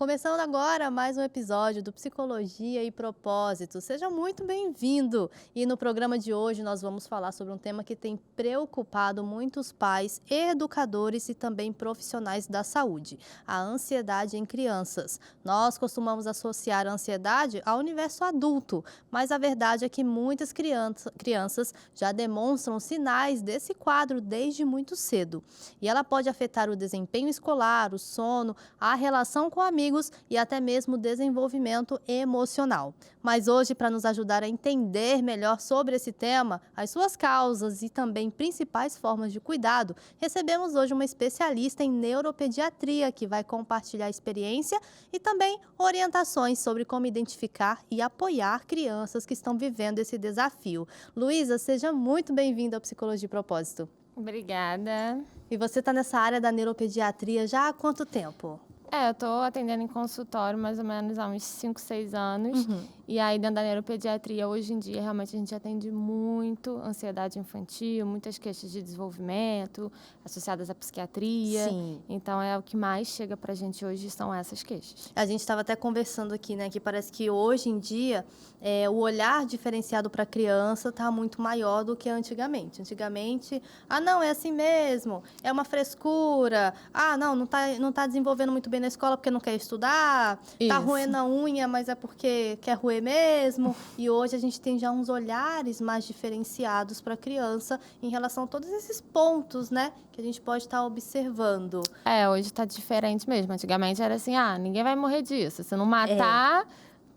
Começando agora mais um episódio do Psicologia e Propósito. Seja muito bem-vindo! E no programa de hoje nós vamos falar sobre um tema que tem preocupado muitos pais, educadores e também profissionais da saúde: a ansiedade em crianças. Nós costumamos associar a ansiedade ao universo adulto, mas a verdade é que muitas crianças já demonstram sinais desse quadro desde muito cedo. E ela pode afetar o desempenho escolar, o sono, a relação com amigos e até mesmo o desenvolvimento emocional. Mas hoje, para nos ajudar a entender melhor sobre esse tema, as suas causas e também principais formas de cuidado, recebemos hoje uma especialista em neuropediatria que vai compartilhar experiência e também orientações sobre como identificar e apoiar crianças que estão vivendo esse desafio. Luísa, seja muito bem-vinda ao Psicologia e Propósito. Obrigada. E você está nessa área da neuropediatria já há quanto tempo? Eu estou atendendo em consultório mais ou menos há uns 5, 6 anos. E aí, dentro da neuropediatria, hoje em dia, realmente a gente atende muito ansiedade infantil, muitas queixas de desenvolvimento associadas à psiquiatria. Sim. Então, o que mais chega para a gente hoje são essas queixas. A gente estava até conversando aqui, né, que parece que hoje em dia o olhar diferenciado para a criança está muito maior do que antigamente. Antigamente, não, é assim mesmo, é uma frescura, não tá desenvolvendo muito bem na escola porque não quer estudar, tá Isso. roendo a unha, mas é porque quer roer mesmo. E hoje a gente tem já uns olhares mais diferenciados para a criança em relação a todos esses pontos, né, que a gente pode estar observando. Hoje está diferente mesmo. Antigamente era assim, ninguém vai morrer disso. Se não matar,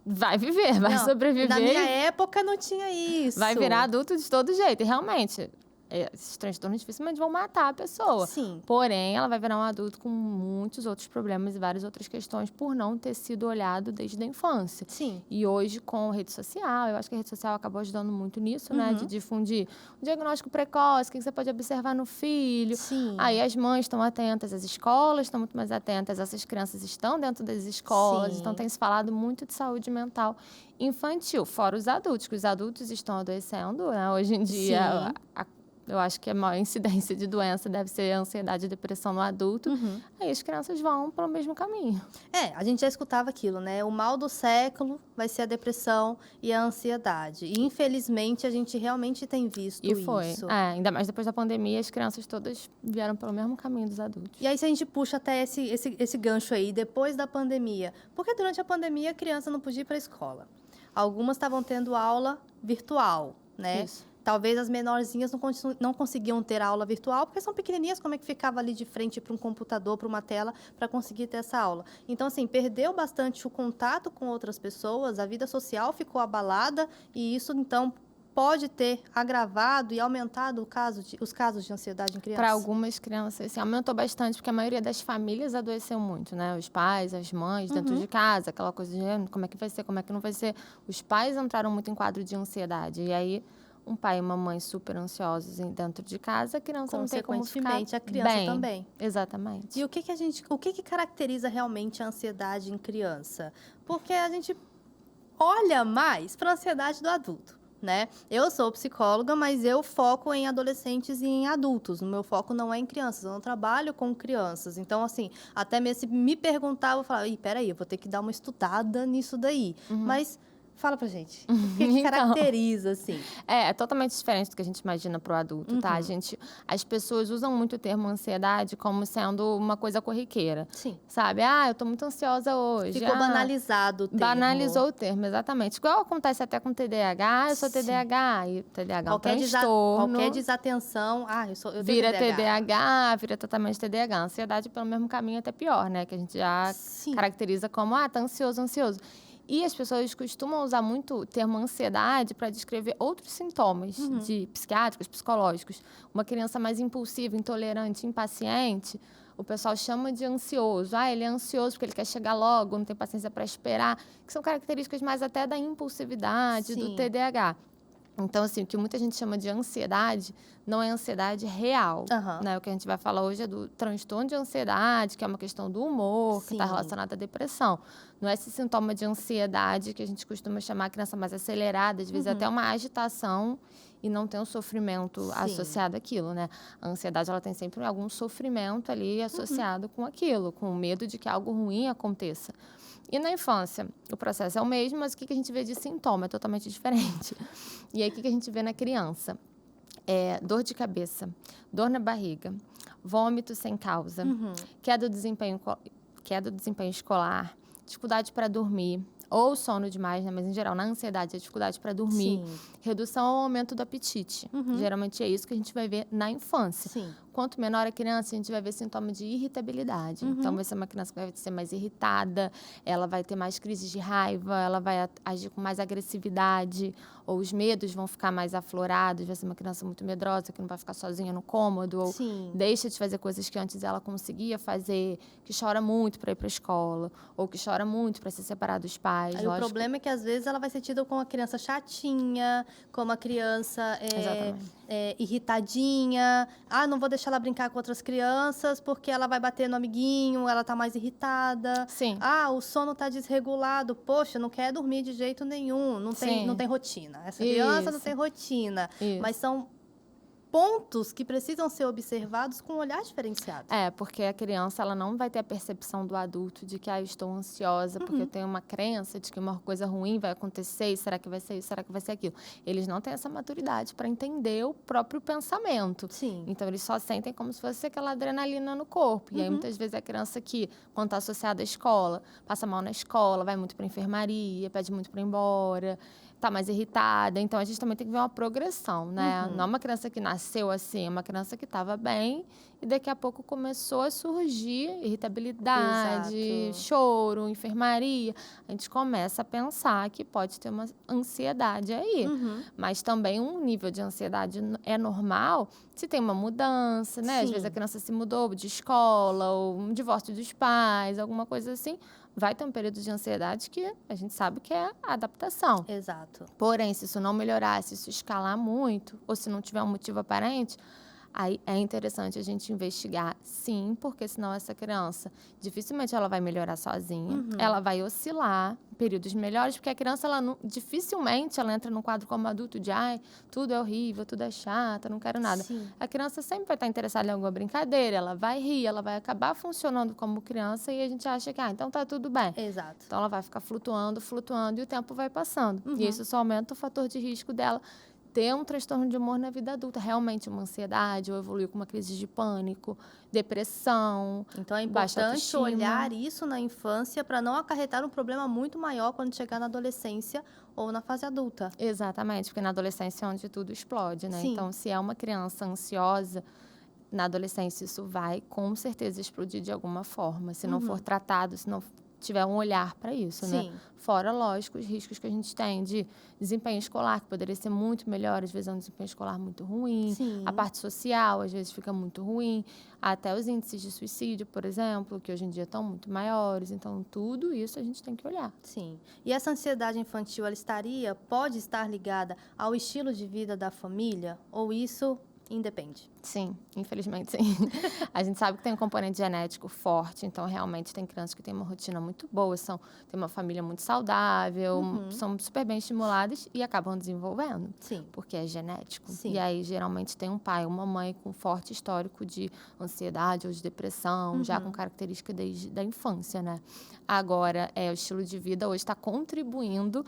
vai viver, vai sobreviver. Na minha época não tinha isso. Vai virar adulto de todo jeito. E realmente, esses transtornos dificilmente vão matar a pessoa. Sim. Porém, ela vai virar um adulto com muitos outros problemas e várias outras questões por não ter sido olhado desde a infância. Sim. E hoje, com rede social, eu acho que a rede social acabou ajudando muito nisso, né? De difundir um diagnóstico precoce, o que você pode observar no filho. Sim. Aí as mães estão atentas, as escolas estão muito mais atentas, essas crianças estão dentro das escolas. Sim. Então, tem se falado muito de saúde mental infantil, fora os adultos, que os adultos estão adoecendo, né? Hoje em dia, eu acho que a maior incidência de doença deve ser a ansiedade e depressão no adulto. Aí as crianças vão para o mesmo caminho. A gente já escutava aquilo, né? O mal do século vai ser a depressão e a ansiedade. E, infelizmente, a gente realmente tem visto isso. E foi. Ainda mais depois da pandemia, as crianças todas vieram pelo mesmo caminho dos adultos. E aí, se a gente puxa até esse gancho aí, depois da pandemia, porque durante a pandemia a criança não podia ir para a escola. Algumas estavam tendo aula virtual, né? Isso. Talvez as menorzinhas não conseguiam ter aula virtual, porque são pequenininhas, como é que ficava ali de frente para um computador, para uma tela, para conseguir ter essa aula. Então, assim, perdeu bastante o contato com outras pessoas, a vida social ficou abalada e isso, então, pode ter agravado e aumentado os casos de ansiedade em crianças? Para algumas crianças, sim, aumentou bastante, porque a maioria das famílias adoeceu muito, né? Os pais, as mães, dentro de casa, aquela coisa de como é que vai ser, como é que não vai ser. Os pais entraram muito em quadro de ansiedade, e aí um pai e uma mãe super ansiosos dentro de casa, a criança não tem como ficar consequentemente, a criança bem. Também. Exatamente. E o que caracteriza realmente a ansiedade em criança? Porque a gente olha mais para a ansiedade do adulto, né? Eu sou psicóloga, mas eu foco em adolescentes e em adultos. O meu foco não é em crianças, eu não trabalho com crianças. Então, assim, até mesmo se me perguntar, eu vou falar, peraí, eu vou ter que dar uma estudada nisso daí. Mas fala pra gente, o que caracteriza, assim? É totalmente diferente do que a gente imagina pro adulto, tá? As pessoas usam muito o termo ansiedade como sendo uma coisa corriqueira. Sim. Sabe? Eu tô muito ansiosa hoje. Ficou banalizado o termo. Banalizou o termo, exatamente. Igual acontece até com TDAH, eu sou TDAH, e TDAH é um transtorno. Qualquer desatenção, eu tenho vira TDAH, vira totalmente TDAH. Ansiedade pelo mesmo caminho, até pior, né? Que a gente já caracteriza como, tá ansioso, ansioso. E as pessoas costumam usar muito o termo ansiedade para descrever outros sintomas de psiquiátricos, psicológicos. Uma criança mais impulsiva, intolerante, impaciente, o pessoal chama de ansioso. Ele é ansioso porque ele quer chegar logo, não tem paciência para esperar, que são características mais até da impulsividade, do TDAH. Então, assim, o que muita gente chama de ansiedade não é ansiedade real, né? O que a gente vai falar hoje é do transtorno de ansiedade, que é uma questão do humor, que está relacionada à depressão. Não é esse sintoma de ansiedade que a gente costuma chamar a criança mais acelerada, às vezes até uma agitação e não tem um sofrimento associado àquilo, né? A ansiedade, ela tem sempre algum sofrimento ali associado com aquilo, com o medo de que algo ruim aconteça. E na infância, o processo é o mesmo, mas o que a gente vê de sintoma é totalmente diferente. E aí, o que a gente vê na criança? Dor de cabeça, dor na barriga, vômito sem causa, queda do desempenho escolar, dificuldade para dormir, ou sono demais, né? Mas em geral, na ansiedade, a dificuldade para dormir, redução ou aumento do apetite. Geralmente é isso que a gente vai ver na infância. Quanto menor a criança, a gente vai ver sintoma de irritabilidade. Então, vai ser uma criança que vai ser mais irritada, ela vai ter mais crises de raiva, ela vai agir com mais agressividade, ou os medos vão ficar mais aflorados, vai ser uma criança muito medrosa, que não vai ficar sozinha no cômodo, ou deixa de fazer coisas que antes ela conseguia fazer, que chora muito para ir para a escola, ou que chora muito para se separar dos pais. Aí o problema é que, às vezes, ela vai ser tida como uma criança chatinha, como uma criança irritadinha. Ah, não vou deixar ela brincar com outras crianças porque ela vai bater no amiguinho, ela tá mais irritada. Ah, o sono tá desregulado. Poxa, não quer dormir de jeito nenhum, não tem rotina. Essa criança não tem rotina. Mas são pontos que precisam ser observados com um olhar diferenciado. Porque a criança, ela não vai ter a percepção do adulto de que eu estou ansiosa porque eu tenho uma crença de que uma coisa ruim vai acontecer, e será que vai ser isso, será que vai ser aquilo? Eles não têm essa maturidade para entender o próprio pensamento. Então, eles só sentem como se fosse aquela adrenalina no corpo. E aí, muitas vezes, a criança que, quando está associada à escola, passa mal na escola, vai muito para enfermaria, pede muito para ir embora, tá mais irritada. Então, a gente também tem que ver uma progressão, né? Não é uma criança que nasceu assim, é uma criança que estava bem e daqui a pouco começou a surgir irritabilidade, choro, enfermaria. A gente começa a pensar que pode ter uma ansiedade aí. Mas também um nível de ansiedade é normal se tem uma mudança, né? Às vezes a criança se mudou de escola ou um divórcio dos pais, alguma coisa assim. Vai ter um período de ansiedade que a gente sabe que é a adaptação. Porém, se isso não melhorar, se isso escalar muito, ou se não tiver um motivo aparente, aí é interessante a gente investigar, sim, porque senão essa criança, dificilmente ela vai melhorar sozinha. Ela vai oscilar em períodos melhores, porque a criança, dificilmente ela entra num quadro como adulto de, tudo é horrível, tudo é chato, não quero nada. A criança sempre vai estar interessada em alguma brincadeira, ela vai rir, ela vai acabar funcionando como criança e a gente acha que, então tá tudo bem. Então ela vai ficar flutuando e o tempo vai passando. E isso só aumenta o fator de risco dela ter um transtorno de humor na vida adulta, realmente uma ansiedade, ou evoluir com uma crise de pânico, depressão, então é importante olhar isso na infância para não acarretar um problema muito maior quando chegar na adolescência ou na fase adulta. Exatamente, porque na adolescência é onde tudo explode, né? Então, se é uma criança ansiosa, na adolescência isso vai com certeza explodir de alguma forma, se não for tratado, se não tiver um olhar para isso, né? Fora, lógico, os riscos que a gente tem de desempenho escolar, que poderia ser muito melhor, às vezes é um desempenho escolar muito ruim, a parte social, às vezes, fica muito ruim, até os índices de suicídio, por exemplo, que hoje em dia estão muito maiores, então tudo isso a gente tem que olhar. E essa ansiedade infantil, ela pode estar ligada ao estilo de vida da família, ou isso independe? Sim, infelizmente sim. A gente sabe que tem um componente genético forte, então realmente tem crianças que têm uma rotina muito boa, têm uma família muito saudável, são super bem estimuladas e acabam desenvolvendo, porque é genético. E aí geralmente tem um pai ou uma mãe com forte histórico de ansiedade ou de depressão, já com característica desde a infância, né? Agora, o estilo de vida hoje está contribuindo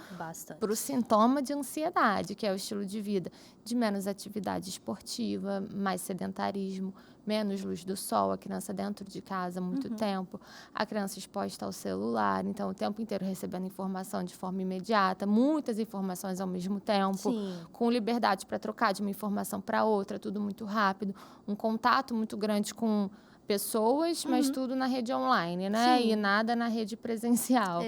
para o sintoma de ansiedade, que é o estilo de vida de menos atividade esportiva, mais sedentarismo, menos luz do sol, a criança dentro de casa muito tempo, a criança exposta ao celular, então o tempo inteiro recebendo informação de forma imediata, muitas informações ao mesmo tempo, com liberdade para trocar de uma informação para outra, tudo muito rápido, um contato muito grande com pessoas, mas tudo na rede online, né? E nada na rede presencial.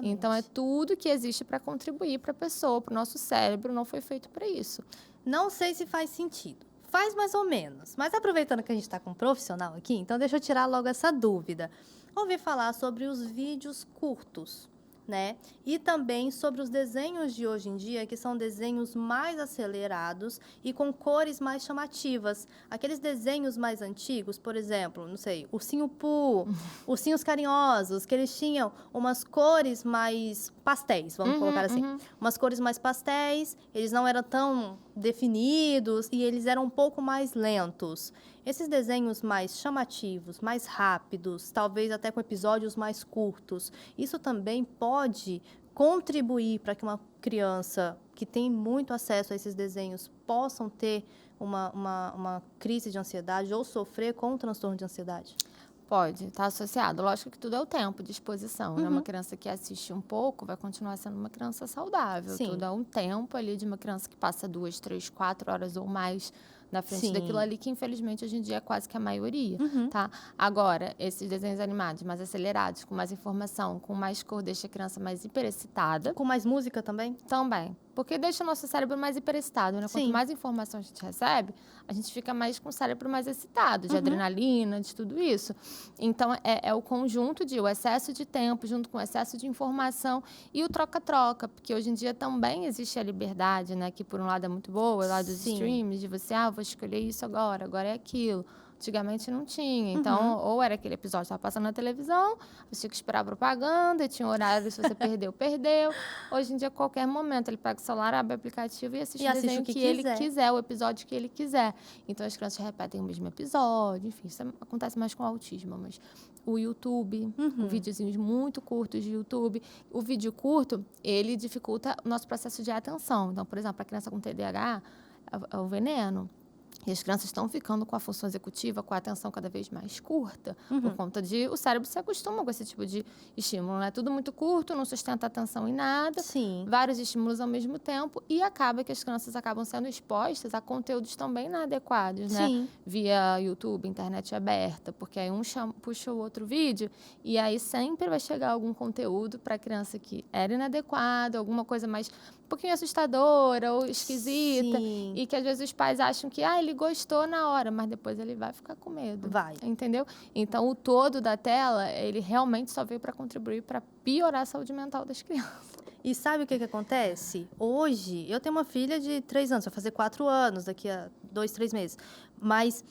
Então, é tudo que existe para contribuir para a pessoa, para o nosso cérebro, não foi feito para isso. Não sei se faz sentido. Faz mais ou menos. Mas aproveitando que a gente está com um profissional aqui, então deixa eu tirar logo essa dúvida. Ouvi falar sobre os vídeos curtos, né? E também sobre os desenhos de hoje em dia, que são desenhos mais acelerados e com cores mais chamativas. Aqueles desenhos mais antigos, por exemplo, não sei, Ursinho Pooh, Ursinhos Carinhosos, que eles tinham umas cores mais pastéis, vamos colocar assim. Umas cores mais pastéis, eles não eram tão definidos e eles eram um pouco mais lentos. Esses desenhos mais chamativos, mais rápidos, talvez até com episódios mais curtos, isso também pode contribuir para que uma criança que tem muito acesso a esses desenhos possam ter uma crise de ansiedade ou sofrer com um transtorno de ansiedade? Pode, está associado. Lógico que tudo é o tempo de exposição, né? Uma criança que assiste um pouco vai continuar sendo uma criança saudável. Sim. Tudo é um tempo ali de uma criança que passa 2, 3, 4 horas ou mais na frente Sim. daquilo ali, que infelizmente hoje em dia é quase que a maioria, tá? Agora, esses desenhos animados mais acelerados, com mais informação, com mais cor, deixa a criança mais hiperexcitada. Com mais música também? Também. Porque deixa o nosso cérebro mais hiperexcitado, né? Quanto Sim. mais informação a gente recebe, a gente fica mais com o cérebro mais excitado, de adrenalina, de tudo isso. Então, é o conjunto de o excesso de tempo junto com o excesso de informação e o troca-troca, porque hoje em dia também existe a liberdade, né? Que por um lado é muito boa, lá dos Sim. streams, de você, vou escolher isso agora é aquilo. Antigamente não tinha. Então, ou era aquele episódio que estava passando na televisão, você tinha que esperar a propaganda, tinha um horário, se você perdeu, perdeu. Hoje em dia, a qualquer momento, ele pega o celular, abre o aplicativo e assiste o desenho que ele quiser, o episódio que ele quiser. Então, as crianças repetem o mesmo episódio, enfim, isso acontece mais com o autismo, mas o YouTube, com videozinhos muito curtos de YouTube. O vídeo curto, ele dificulta o nosso processo de atenção. Então, por exemplo, a criança com TDAH é o veneno. E as crianças estão ficando com a função executiva, com a atenção cada vez mais curta, por conta de o cérebro se acostuma com esse tipo de estímulo, né? Tudo muito curto, não sustenta a atenção em nada, Sim. Vários estímulos ao mesmo tempo, e acaba que as crianças acabam sendo expostas a conteúdos também inadequados, né? Sim. Via YouTube, internet aberta, porque aí um puxa o outro vídeo, e aí sempre vai chegar algum conteúdo para a criança que era inadequado, alguma coisa mais um pouquinho assustadora ou esquisita. Sim. E que às vezes os pais acham que ele gostou na hora, mas depois ele vai ficar com medo. Vai. Entendeu? Então, o todo da tela, ele realmente só veio para contribuir para piorar a saúde mental das crianças. E sabe o que acontece? Hoje, eu tenho uma filha de 3 anos, vai fazer 4 anos daqui a 2, 3 meses. Mas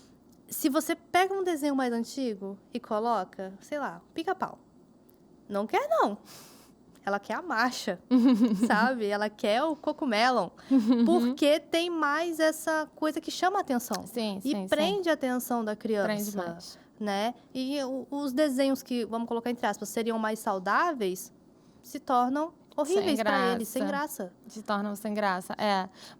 se você pega um desenho mais antigo e coloca, sei lá, pica-pau. Não quer, não. Ela quer a marcha, sabe? Ela quer o cocomelon. Porque tem mais essa coisa que chama a atenção. Sim, e prende a atenção da criança. Prende mais. Né? E os desenhos que, vamos colocar entre aspas, seriam mais saudáveis, se tornam horríveis para eles, sem graça. Se tornam sem graça,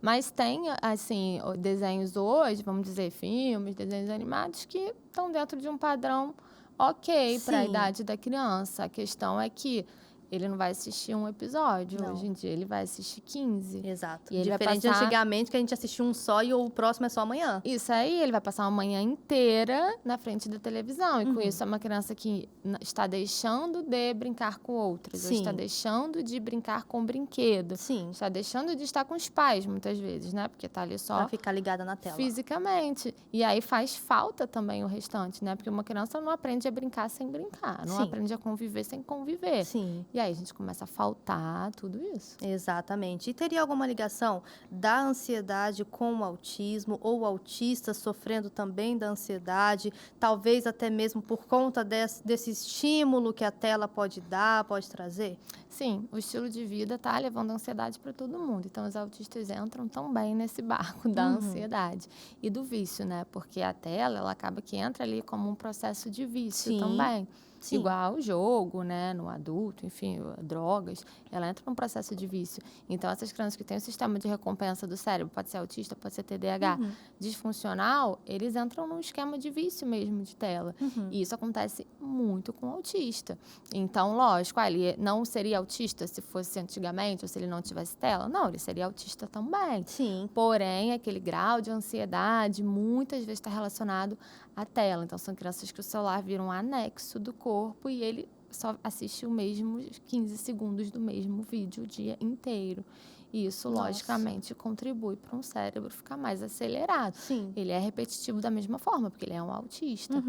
Mas tem, assim, desenhos hoje, vamos dizer, filmes, desenhos animados, que estão dentro de um padrão ok para a idade da criança. A questão é que ele não vai assistir um episódio. Não. Hoje em dia, ele vai assistir 15. Exato. E ele diferente de antigamente, que a gente assistia um só e o próximo é só amanhã. Isso aí, ele vai passar uma manhã inteira na frente da televisão. E com isso, é uma criança que está deixando de brincar com outros. Ou está deixando de brincar com brinquedo. Sim. Está deixando de estar com os pais, muitas vezes, né? Porque está ali só Pra ficar ligada na tela. fisicamente. E aí faz falta também o restante, né? Porque uma criança não aprende a brincar sem brincar. Não aprende a conviver sem conviver. Sim. E aí a gente começa a faltar tudo isso. Exatamente. E teria alguma ligação da ansiedade com o autismo, ou o autista sofrendo também da ansiedade, talvez até mesmo por conta desse estímulo que a tela pode dar, pode trazer? Sim, o estilo de vida está levando ansiedade para todo mundo. Então, os autistas entram também nesse barco da ansiedade e do vício, né? Porque a tela, ela acaba que entra ali como um processo de vício também. Sim. Igual o jogo, né, no adulto, enfim, drogas, ela entra num processo de vício. Então, essas crianças que têm o sistema de recompensa do cérebro, pode ser autista, pode ser TDAH, disfuncional, eles entram num esquema de vício mesmo de tela. E isso acontece muito com o autista. Então, lógico, ele não seria autista se fosse antigamente, ou se ele não tivesse tela? Não, ele seria autista também. Sim. Porém, aquele grau de ansiedade muitas vezes está relacionado à tela. Então, são crianças que o celular vira um anexo do corpo e ele só assiste o mesmo 15 segundos do mesmo vídeo o dia inteiro. E isso, logicamente, contribui para um cérebro ficar mais acelerado. Sim. Ele é repetitivo da mesma forma, porque ele é um autista.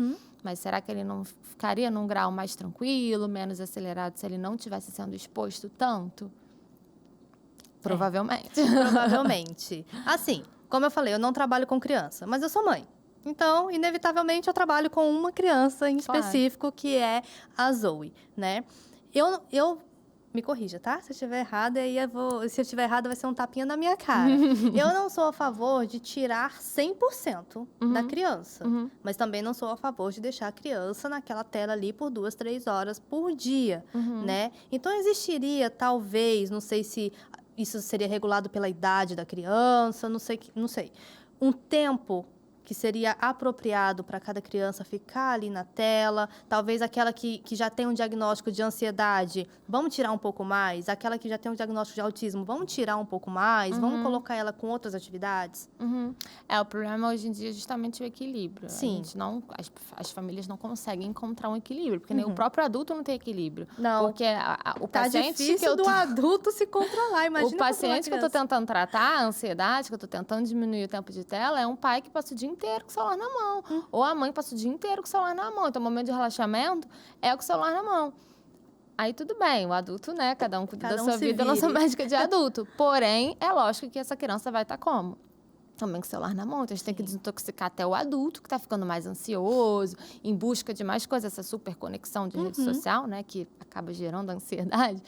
Mas será que ele não ficaria num grau mais tranquilo, menos acelerado, se ele não estivesse sendo exposto tanto? Provavelmente. Provavelmente. Assim, como eu falei, eu não trabalho com criança, mas eu sou mãe. Então, inevitavelmente, eu trabalho com uma criança em específico, que é a Zoe, né? Eu Me corrija, tá? Se eu estiver errada, se eu estiver errada, vai ser um tapinha na minha cara. Eu não sou a favor de tirar 100% da criança, mas também não sou a favor de deixar a criança naquela tela ali por 2, 3 horas por dia, né? Então, existiria, talvez, não sei se isso seria regulado pela idade da criança, não sei, um tempo que seria apropriado para cada criança ficar ali na tela, talvez aquela que já tem um diagnóstico de ansiedade, vamos tirar um pouco mais, aquela que já tem um diagnóstico de autismo, vamos tirar um pouco mais, vamos colocar ela com outras atividades? O problema hoje em dia é justamente o equilíbrio. Sim. A gente não, as famílias não conseguem encontrar um equilíbrio, porque nem o próprio adulto não tem equilíbrio. Não. Porque o Tá paciente difícil do adulto se controlar, imagina o paciente que eu tô criança. tentando tratar, a ansiedade, que eu tô tentando diminuir o tempo de tela, é um pai que passa o dia inteiro com o celular na mão. Ou a mãe passa o dia inteiro com o celular na mão. Então, o momento de relaxamento é com o celular na mão. Aí tudo bem, o adulto, né? Cada um cuida da sua vida, eu não sou médica de adulto. Porém, é lógico que essa criança vai estar como? Também com o celular na mão. Então, a gente tem que desintoxicar até o adulto, que está ficando mais ansioso, em busca de mais coisas, essa super conexão de rede social, né? Que acaba gerando ansiedade.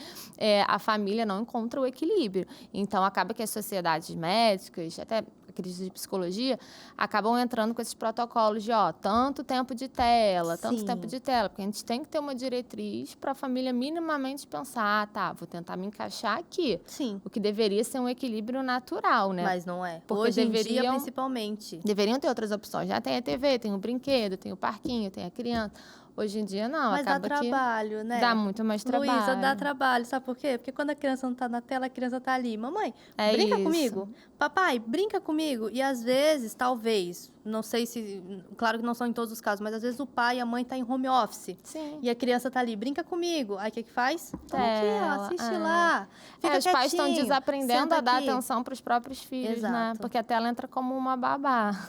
A família não encontra o equilíbrio. Então, acaba que as sociedades médicas, até aqueles de psicologia, acabam entrando com esses protocolos de, tanto tempo de tela, tanto tempo de tela. Porque a gente tem que ter uma diretriz para a família minimamente pensar, vou tentar me encaixar aqui. Sim. O que deveria ser um equilíbrio natural, né? Mas não é. Porque hoje em dia, principalmente. Deveriam ter outras opções. Já tem a TV, tem o brinquedo, tem o parquinho, tem a criança. Hoje em dia, não. Mas acaba dá trabalho, né? Dá muito mais trabalho. Luísa, dá trabalho. Sabe por quê? Porque quando a criança não tá na tela, a criança tá ali. Mamãe, É brinca isso. comigo. Papai, brinca comigo. E às vezes, talvez, não sei se... Claro que não são em todos os casos, mas às vezes o pai e a mãe tá em home office. Sim. E a criança tá ali, brinca comigo. Aí o que faz? Toma aqui, ó, assiste é. lá. Fica Os pais estão quietinho, desaprendendo senta a dar aqui. atenção para os próprios filhos, né? Exato. Porque a tela entra como uma babá.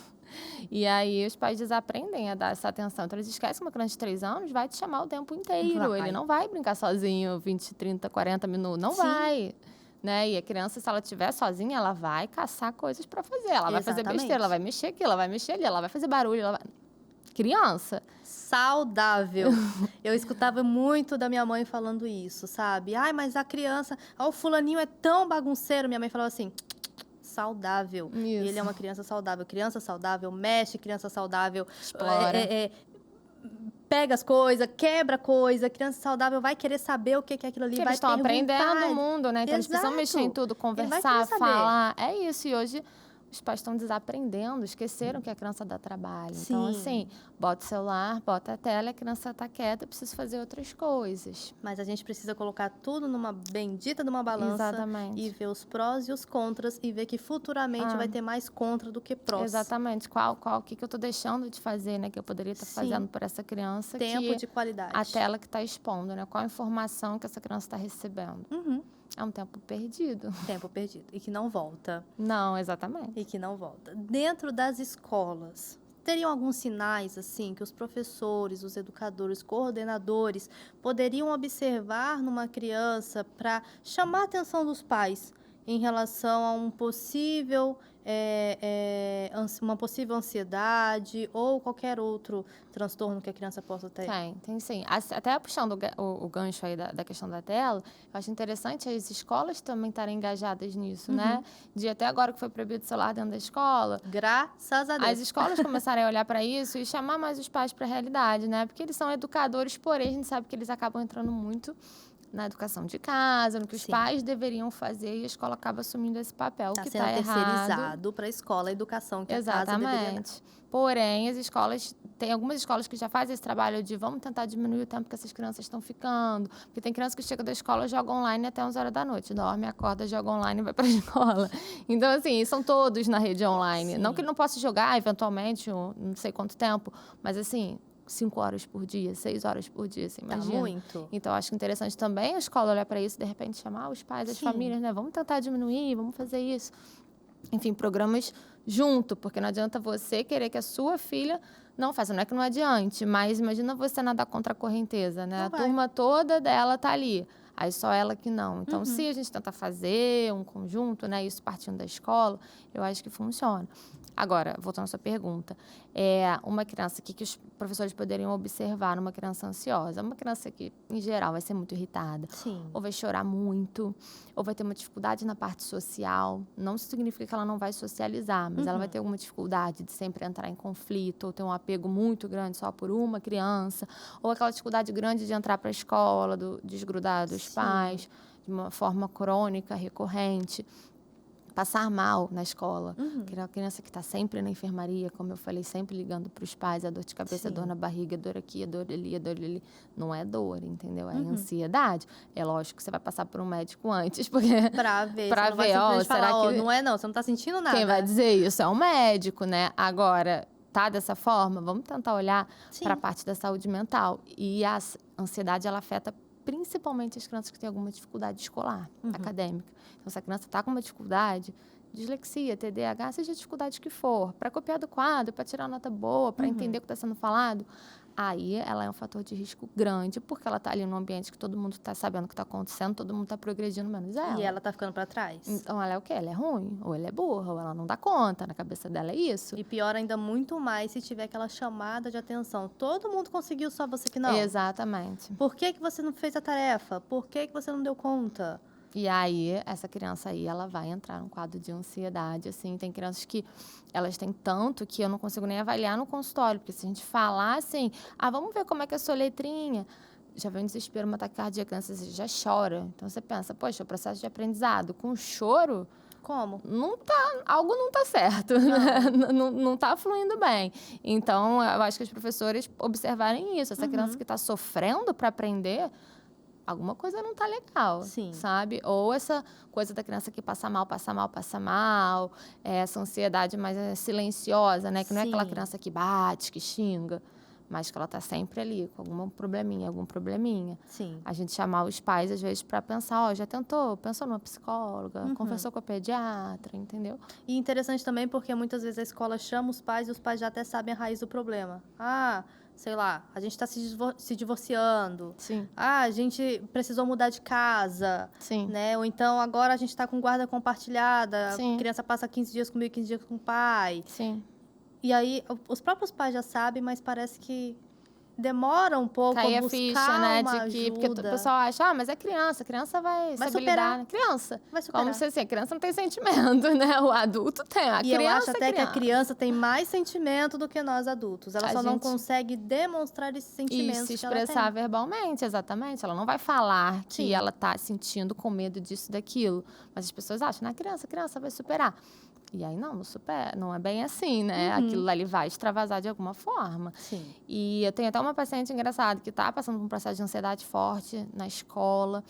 E aí os pais desaprendem a dar essa atenção. Então eles esquecem que uma criança de 3 anos vai te chamar o tempo inteiro. Vai. Ele não vai brincar sozinho 20, 30, 40 minutos. Não Sim. vai. Né? E a criança, se ela estiver sozinha, ela vai caçar coisas para fazer. Ela vai fazer Exatamente. besteira, ela vai mexer aqui, ela vai mexer ali, ela vai fazer barulho. Criança. Saudável. Eu escutava muito da minha mãe falando isso, sabe? Ai, mas a criança... o fulaninho é tão bagunceiro. Minha mãe falava assim... saudável. Isso. E ele é uma criança saudável. Criança saudável, mexe, criança saudável. Explora. Pega as coisas, quebra coisa. Criança saudável vai querer saber o que é aquilo ali. Porque vai eles estão perguntar. aprendendo o mundo, né? Então eles precisam mexer em tudo, conversar, falar. É isso. E hoje os pais estão desaprendendo, esqueceram que a criança dá trabalho. Sim. Então, assim, bota o celular, bota a tela, a criança está quieta, eu preciso fazer outras coisas. Mas a gente precisa colocar tudo numa bendita de uma balança. Exatamente. E ver os prós e os contras e ver que futuramente vai ter mais contra do que prós. Exatamente. O que eu estou deixando de fazer, né? Que eu poderia estar fazendo por essa criança. Tempo de qualidade. A tela que está expondo, né? Qual a informação que essa criança está recebendo. É um tempo perdido. Tempo perdido. E que não volta. Não, exatamente. E que não volta. Dentro das escolas, teriam alguns sinais, assim, que os professores, os educadores, coordenadores poderiam observar numa criança para chamar a atenção dos pais em relação a um possível, uma possível ansiedade ou qualquer outro transtorno que a criança possa ter? Tem sim. Até puxando o gancho aí da questão da tela, eu acho interessante as escolas também estarem engajadas nisso, né? De até agora que foi proibido o celular dentro da escola. Graças a Deus. As escolas começarem a olhar para isso e chamar mais os pais para a realidade, né? Porque eles são educadores, porém a gente sabe que eles acabam entrando muito na educação de casa, no que os pais deveriam fazer, e a escola acaba assumindo esse papel, que está errado. Está sendo terceirizado para a escola, a educação que a casa deveria dar. Porém, as escolas, tem algumas escolas que já fazem esse trabalho de vamos tentar diminuir o tempo que essas crianças estão ficando, porque tem criança que chega da escola, joga online até 11 horas da noite, dorme, acorda, joga online e vai para a escola. Então, assim, são todos na rede online. Sim. Não que ele não possa jogar, eventualmente, não sei quanto tempo, mas assim... 5 horas por dia, 6 horas por dia, você imagina? Tá muito. Então, acho interessante também a escola olhar para isso, de repente chamar os pais, as famílias, né? Vamos tentar diminuir, vamos fazer isso. Enfim, programas junto, porque não adianta você querer que a sua filha não faça. Não é que não adiante, mas imagina você nadar contra a correnteza, né? A turma toda dela tá ali. Aí só ela que não. Então, se a gente tentar fazer um conjunto, né? Isso partindo da escola, eu acho que funciona. Agora, voltando à sua pergunta, uma criança que os professores poderiam observar numa criança ansiosa, uma criança que, em geral, vai ser muito irritada, Sim. ou vai chorar muito, ou vai ter uma dificuldade na parte social. Não significa que ela não vai socializar, mas ela vai ter alguma dificuldade de sempre entrar em conflito, ou ter um apego muito grande só por uma criança, ou aquela dificuldade grande de entrar para a escola, de desgrudar dos pais, de uma forma crônica, recorrente. Passar mal na escola, aquela criança que está sempre na enfermaria, como eu falei, sempre ligando para os pais, a dor de cabeça, a dor na barriga, a dor aqui, a dor ali, a dor ali. Não é dor, entendeu? É ansiedade. É lógico que você vai passar por um médico antes, porque... Pra ver, pra você não vai ver, simplesmente será falar, que... não é não, você não tá sentindo nada. Quem vai dizer isso é um médico, né? Agora, tá dessa forma, vamos tentar olhar para a parte da saúde mental. E a ansiedade, ela afeta principalmente as crianças que têm alguma dificuldade escolar, acadêmica. Então, se a criança está com uma dificuldade, dislexia, TDAH, seja a dificuldade que for, para copiar do quadro, para tirar nota boa, para entender o que está sendo falado, aí ela é um fator de risco grande, porque ela está ali num ambiente que todo mundo está sabendo o que está acontecendo, todo mundo está progredindo, menos ela. E ela tá ficando para trás. Então, ela é o quê? Ela é ruim, ou ela é burra, ou ela não dá conta, na cabeça dela é isso. E pior ainda muito mais se tiver aquela chamada de atenção. Todo mundo conseguiu, só você que não. Exatamente. Por que você não fez a tarefa? Por que você não deu conta? E aí, essa criança aí, ela vai entrar num quadro de ansiedade, assim. Tem crianças que elas têm tanto que eu não consigo nem avaliar no consultório. Porque se a gente falar assim, vamos ver como é que é a sua letrinha. Já vem um desespero, uma taquicardia, a criança já chora. Então, você pensa, poxa, o processo de aprendizado com choro... Como? Algo não está certo, não está fluindo bem. Então, eu acho que os professores observarem isso. Essa criança que está sofrendo para aprender... alguma coisa não tá legal, sabe? Ou essa coisa da criança que passa mal, essa ansiedade mais silenciosa, né? Que não é aquela criança que bate, que xinga, mas que ela tá sempre ali com algum probleminha. Sim. A gente chamar os pais, às vezes, para pensar, já pensou numa psicóloga, conversou com a pediatra, entendeu? E interessante também porque muitas vezes a escola chama os pais e os pais já até sabem a raiz do problema. Sei lá, a gente está se divorciando. Sim. A gente precisou mudar de casa. Sim. Né? Ou então, agora a gente está com guarda compartilhada. Sim. A criança passa 15 dias comigo, 15 dias com o pai. Sim. E aí, os próprios pais já sabem, mas parece que demora um pouco Cai a a buscar ficha, né, uma de que... ajuda. Porque o pessoal acha, mas é criança, a criança vai saber superar. lidar. Criança. Vai superar. Como se assim, a criança não tem sentimento, né? O adulto tem, a E criança eu acho até é que a criança. criança tem mais sentimento do que nós adultos. Ela só não consegue demonstrar esses sentimentos E se que ela tem. expressar verbalmente, exatamente. Ela não vai falar que ela tá sentindo com medo disso, daquilo. Mas as pessoas acham, a criança vai superar. E aí não supera, não é bem assim, né? Aquilo ali vai extravasar de alguma forma. Sim. E eu tenho até uma paciente engraçada que está passando por um processo de ansiedade forte na escola.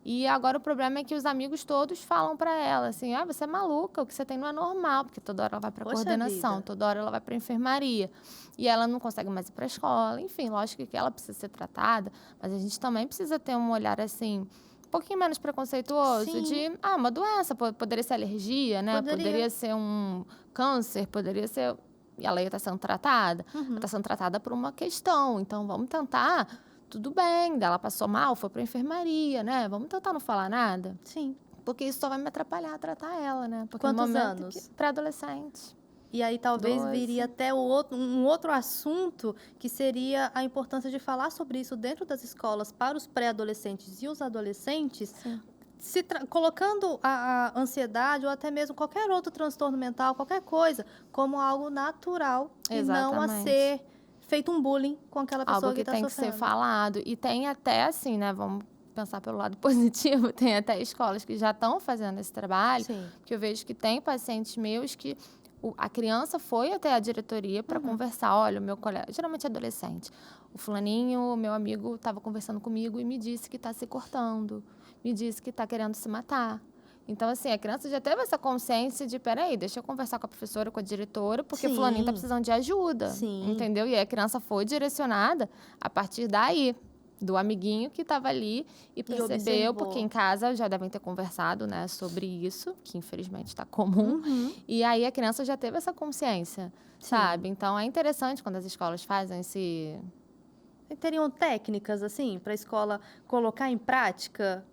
E agora o problema é que os amigos todos falam para ela assim, você é maluca, o que você tem não é normal, porque toda hora ela vai para coordenação, vida. toda hora ela vai para enfermaria. E ela não consegue mais ir para a escola. Enfim, lógico que ela precisa ser tratada, mas a gente também precisa ter um olhar assim... um pouquinho menos preconceituoso, de uma doença, poderia ser alergia, né? Poderia ser um câncer, poderia ser... E ela ia estar sendo tratada. Ela está sendo tratada por uma questão. Então, vamos tentar, tudo bem, ela passou mal, foi para a enfermaria, né? Vamos tentar não falar nada? Sim. Porque isso só vai me atrapalhar a tratar ela, né? Porque Quantos anos? Pré-adolescente. E aí talvez 12. viria até um outro assunto, que seria a importância de falar sobre isso dentro das escolas para os pré-adolescentes e os adolescentes, colocando a ansiedade ou até mesmo qualquer outro transtorno mental, qualquer coisa, como algo natural. Exatamente. E não a ser feito um bullying com aquela pessoa algo que está tem sofrendo. que ser falado. E tem até assim, né? Vamos pensar pelo lado positivo, tem até escolas que já estão fazendo esse trabalho, que eu vejo que tem pacientes meus que a criança foi até a diretoria para conversar. Olha, o meu colega, geralmente adolescente, o fulaninho, meu amigo, estava conversando comigo e me disse que está se cortando, me disse que está querendo se matar. Então, assim, a criança já teve essa consciência de, peraí, deixa eu conversar com a professora, com a diretora, porque fulaninho está precisando de ajuda, entendeu? E aí a criança foi direcionada a partir daí, do amiguinho que estava ali e percebeu, porque em casa já devem ter conversado, né, sobre isso, que infelizmente está comum. E aí a criança já teve essa consciência, sabe? Então, é interessante quando as escolas fazem esse... E teriam técnicas, assim, para a escola colocar em prática?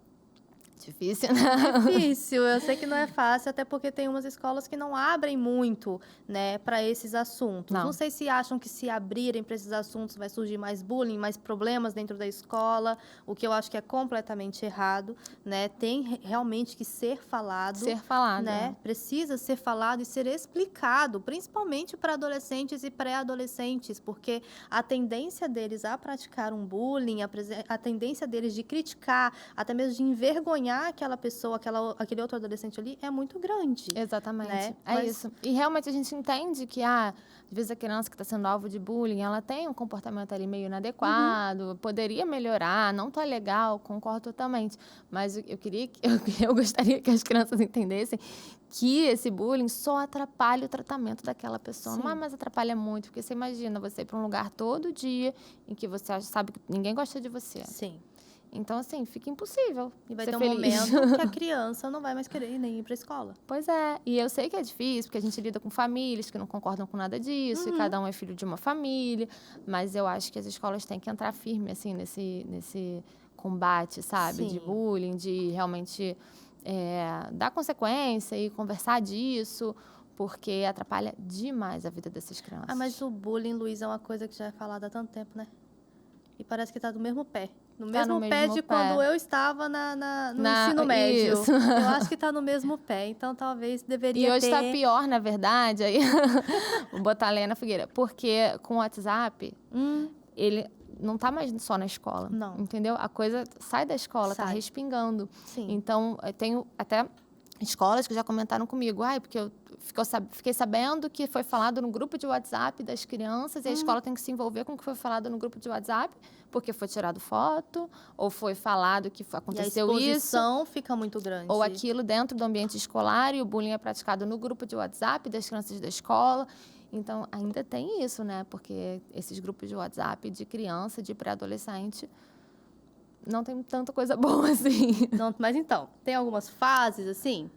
Difícil, né? Difícil, eu sei que não é fácil, até porque tem umas escolas que não abrem muito, né, para esses assuntos. Não Não. sei se acham que se abrirem para esses assuntos vai surgir mais bullying, mais problemas dentro da escola, o que eu acho que é completamente errado, né? Tem realmente que ser falado, Ser falado, né? Precisa ser falado e ser explicado, principalmente para adolescentes e pré-adolescentes, porque a tendência deles a praticar um bullying, a tendência deles de criticar, até mesmo de envergonhar aquela pessoa, aquele outro adolescente ali, é muito grande. Exatamente. Né? É isso. E realmente a gente entende que, às vezes a criança que está sendo alvo de bullying, ela tem um comportamento ali meio inadequado, poderia melhorar, não tá legal, concordo totalmente. Mas eu gostaria que as crianças entendessem que esse bullying só atrapalha o tratamento daquela pessoa. Sim. Mas atrapalha muito, porque você imagina você ir para um lugar todo dia em que você sabe que ninguém gosta de você. Sim. Então, assim, fica impossível E vai ser ter um feliz. momento que a criança não vai mais querer nem ir para a escola. Pois é, e eu sei que é difícil, porque a gente lida com famílias que não concordam com nada disso, e cada um é filho de uma família, mas eu acho que as escolas têm que entrar firme, assim, nesse combate, sabe? Sim. De bullying, de realmente dar consequência e conversar disso, porque atrapalha demais a vida dessas crianças. Mas o bullying, Luiz, é uma coisa que já é falada há tanto tempo, né? E parece que tá do mesmo pé. No Tá mesmo no pé mesmo de pé. quando eu estava no ensino médio. Isso. Eu acho que tá no mesmo pé. Então, talvez deveria E hoje ter... está pior, na verdade, aí vou botar a lenha na fogueira. Porque com o WhatsApp, ele não tá mais só na escola. Não. Entendeu? A coisa sai da escola, tá Sai. respingando. Sim. Então, eu tenho até escolas que já comentaram comigo, porque eu fiquei sabendo que foi falado no grupo de WhatsApp das crianças e a escola tem que se envolver com o que foi falado no grupo de WhatsApp, porque foi tirado foto, ou foi falado que aconteceu e a isso. exposição fica muito grande. Ou aquilo dentro do ambiente escolar e o bullying é praticado no grupo de WhatsApp das crianças da escola. Então, ainda tem isso, né? Porque esses grupos de WhatsApp de criança, de pré-adolescente, não tem tanta coisa boa assim. Não, mas então, tem algumas fases, assim?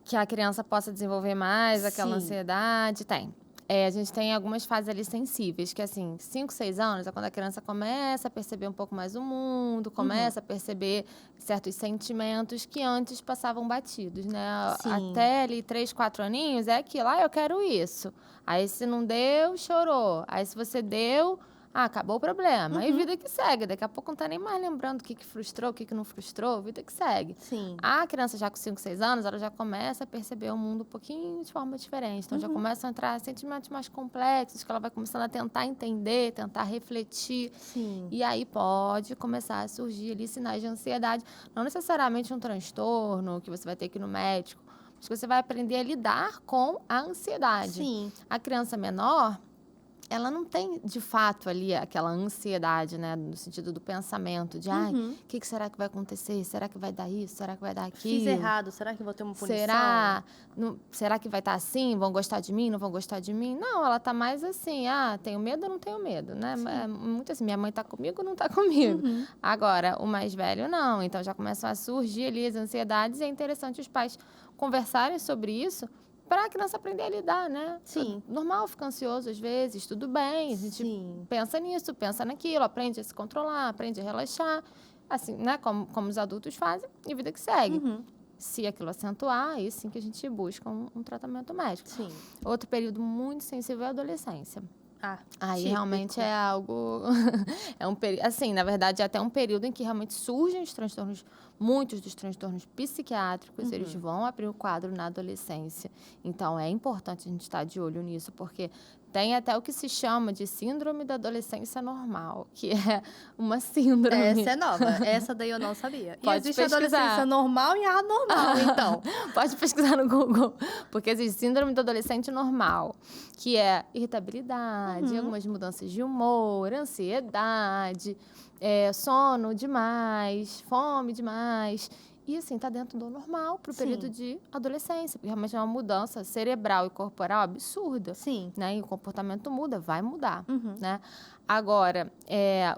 Que a criança possa desenvolver mais aquela Sim. ansiedade, tem. A gente tem algumas fases ali sensíveis, que assim, 5, 6 anos é quando a criança começa a perceber um pouco mais o mundo, começa a perceber certos sentimentos que antes passavam batidos, né? Sim. Até ali 3, 4 aninhos é aquilo, eu quero isso. Aí se não deu, chorou. Aí se você deu, acabou o problema. Aí vida que segue. Daqui a pouco não tá nem mais lembrando o que frustrou, o que não frustrou, vida que segue. Sim. A criança já com 5, 6 anos, ela já começa a perceber o mundo um pouquinho de forma diferente. Então, já começam a entrar sentimentos mais complexos, que ela vai começando a tentar entender, tentar refletir. Sim. E aí pode começar a surgir ali sinais de ansiedade. Não necessariamente um transtorno, que você vai ter que ir no médico, mas que você vai aprender a lidar com a ansiedade. Sim. A criança menor, ela não tem, de fato, ali aquela ansiedade, né? No sentido do pensamento, de, o que será que vai acontecer? Será que vai dar isso? Será que vai dar aquilo? Fiz errado, será que vou ter uma punição? Será que vai estar assim? Vão gostar de mim? Não vão gostar de mim? Não, ela tá mais assim, tenho medo ou não tenho medo, né? É muito assim, minha mãe tá comigo ou não tá comigo? Agora, o mais velho, não. Então, já começam a surgir ali as ansiedades e é interessante os pais conversarem sobre isso, para a criança aprender a lidar, né? Sim. Normal ficar ansioso às vezes, tudo bem. A gente pensa nisso, pensa naquilo, aprende a se controlar, aprende a relaxar. Assim, né? Como os adultos fazem, e vida que segue. Se aquilo acentuar, aí sim que a gente busca um tratamento médico. Sim. Outro período muito sensível é a adolescência. Aí típico. Realmente é algo... assim, na verdade, é até um período em que realmente surgem os transtornos, muitos dos transtornos psiquiátricos, eles vão abrir o quadro na adolescência. Então, é importante a gente estar de olho nisso, porque tem até o que se chama de síndrome da adolescência normal, que é uma síndrome... Essa é nova, essa daí eu não sabia. Pode existe pesquisar. a adolescência normal e a anormal, então. Pode pesquisar no Google, porque existe síndrome do adolescente normal, que é irritabilidade, algumas mudanças de humor, ansiedade, sono demais, fome demais. E assim, tá dentro do normal para o período de adolescência, porque realmente é uma mudança cerebral e corporal absurda. Sim. Né? E o comportamento muda, vai mudar. Né? Agora,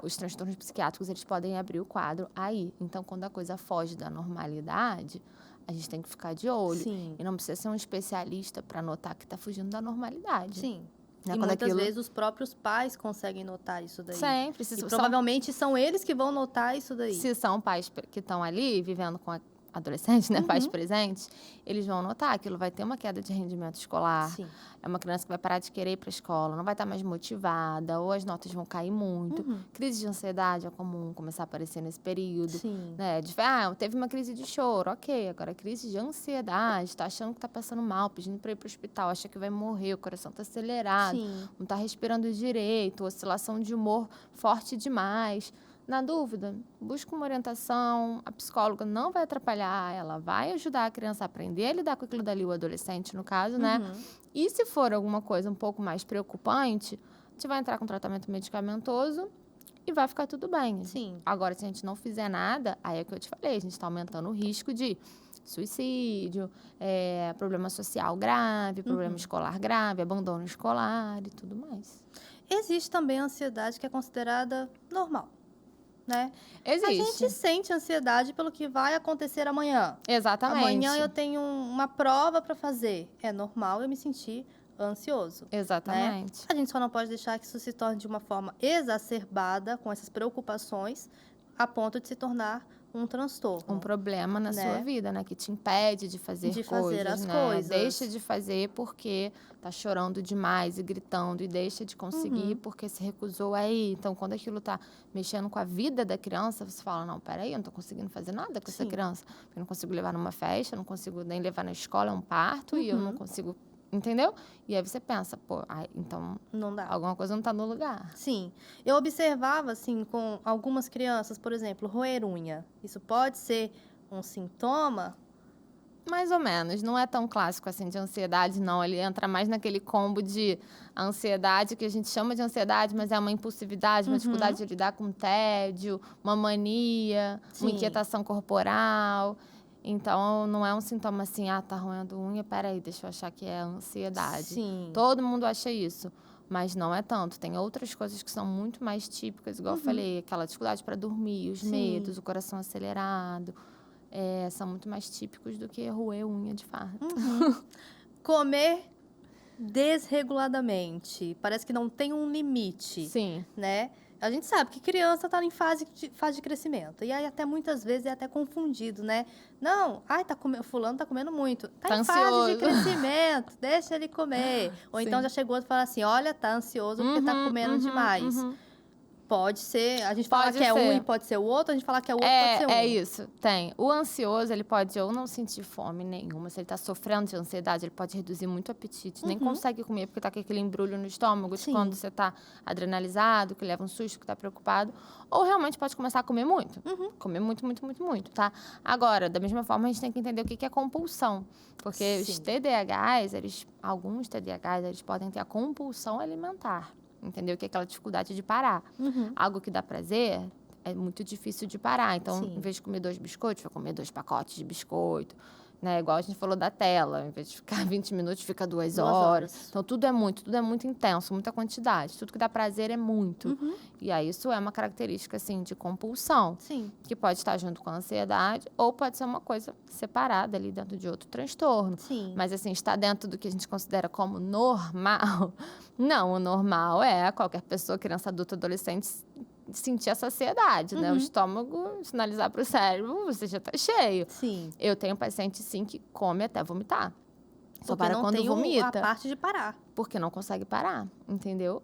os transtornos psiquiátricos, eles podem abrir o quadro aí. Então, quando a coisa foge da normalidade, a gente tem que ficar de olho. Sim. E não precisa ser um especialista para notar que está fugindo da normalidade. Sim. Né? E muitas vezes os próprios pais conseguem notar isso daí. Sempre. E provavelmente são eles que vão notar isso daí. Se são pais que estão ali vivendo adolescentes, né, pais presentes, eles vão notar que aquilo vai ter uma queda de rendimento escolar. Sim. É uma criança que vai parar de querer ir para a escola, não vai estar mais motivada, ou as notas vão cair muito. Crise de ansiedade é comum começar a aparecer nesse período. Sim. Né? Teve uma crise de choro, ok. Agora, crise de ansiedade, tá achando que tá passando mal, pedindo para ir para o hospital, acha que vai morrer, o coração tá acelerado, Sim. não tá respirando direito, oscilação de humor forte demais. Na dúvida, busca uma orientação, a psicóloga não vai atrapalhar, ela vai ajudar a criança a aprender a lidar com aquilo dali, o adolescente, no caso, né? E se for alguma coisa um pouco mais preocupante, a gente vai entrar com tratamento medicamentoso e vai ficar tudo bem. Sim. Agora, se a gente não fizer nada, aí é o que eu te falei, a gente está aumentando o risco de suicídio, problema social grave, problema escolar grave, abandono escolar e tudo mais. Existe também a ansiedade que é considerada normal, né? Existe. A gente sente ansiedade pelo que vai acontecer amanhã. Exatamente. Amanhã eu tenho uma prova para fazer. É normal eu me sentir ansioso. Exatamente. Né? A gente só não pode deixar que isso se torne de uma forma exacerbada com essas preocupações a ponto de se tornar um transtorno. Um problema na sua vida, né? Que te impede de fazer de coisas, fazer as né? coisas. Deixa de fazer porque tá chorando demais e gritando, e deixa de conseguir porque se recusou a ir. Então, quando aquilo tá mexendo com a vida da criança, você fala, não, peraí, eu não tô conseguindo fazer nada com essa criança. Eu não consigo levar numa festa, eu não consigo nem levar na escola, é um parto, e eu não consigo... Entendeu? E aí você pensa, pô, então não dá. Alguma coisa não tá no lugar. Sim. Eu observava, assim, com algumas crianças, por exemplo, roer unha. Isso pode ser um sintoma? Mais ou menos. Não é tão clássico assim de ansiedade, não. Ele entra mais naquele combo de ansiedade, que a gente chama de ansiedade, mas é uma impulsividade, uma dificuldade de lidar com tédio, uma mania, uma inquietação corporal. Então, não é um sintoma assim, tá roendo unha, peraí, deixa eu achar que é ansiedade. Sim. Todo mundo acha isso, mas não é tanto. Tem outras coisas que são muito mais típicas, igual eu falei, aquela dificuldade para dormir, os medos, o coração acelerado, são muito mais típicos do que roer unha, de fato. Comer desreguladamente, parece que não tem um limite. Sim. Né? A gente sabe que criança está em fase de crescimento. E aí, até muitas vezes, é até confundido, né? Não, fulano tá comendo muito. Tá em fase de crescimento, deixa ele comer. Ou então já chegou e fala assim, olha, tá ansioso porque tá comendo demais. Pode ser, a gente fala que é um e pode ser o outro, a gente fala que é o outro pode ser um. É isso, tem. O ansioso, ele pode ou não sentir fome nenhuma, se ele tá sofrendo de ansiedade, ele pode reduzir muito o apetite, nem consegue comer porque tá com aquele embrulho no estômago, de quando você tá adrenalizado, que leva um susto, que tá preocupado, ou realmente pode começar a comer muito. Comer muito, muito, muito, muito, tá? Agora, da mesma forma, a gente tem que entender o que é compulsão, porque os TDAHs, alguns TDAHs, eles podem ter a compulsão alimentar. Entendeu? Que é aquela dificuldade de parar. Algo que dá prazer é muito difícil de parar. Então, em vez de comer 2 biscoitos, vai comer 2 pacotes de biscoito. Né? Igual a gente falou da tela. Em vez de ficar 20 minutos, fica 2 horas. Então, tudo é muito intenso, muita quantidade. Tudo que dá prazer é muito. E aí, isso é uma característica, assim, de compulsão. Sim. Que pode estar junto com a ansiedade ou pode ser uma coisa separada ali dentro de outro transtorno. Sim. Mas, assim, está dentro do que a gente considera como normal. Não, o normal é qualquer pessoa, criança, adulta, adolescente, sentir a saciedade, né? O estômago sinalizar para o cérebro, você já está cheio. Sim. Eu tenho paciente, sim, que come até vomitar. Só porque para não quando tem vomita. a parte de parar. Porque não consegue parar, entendeu?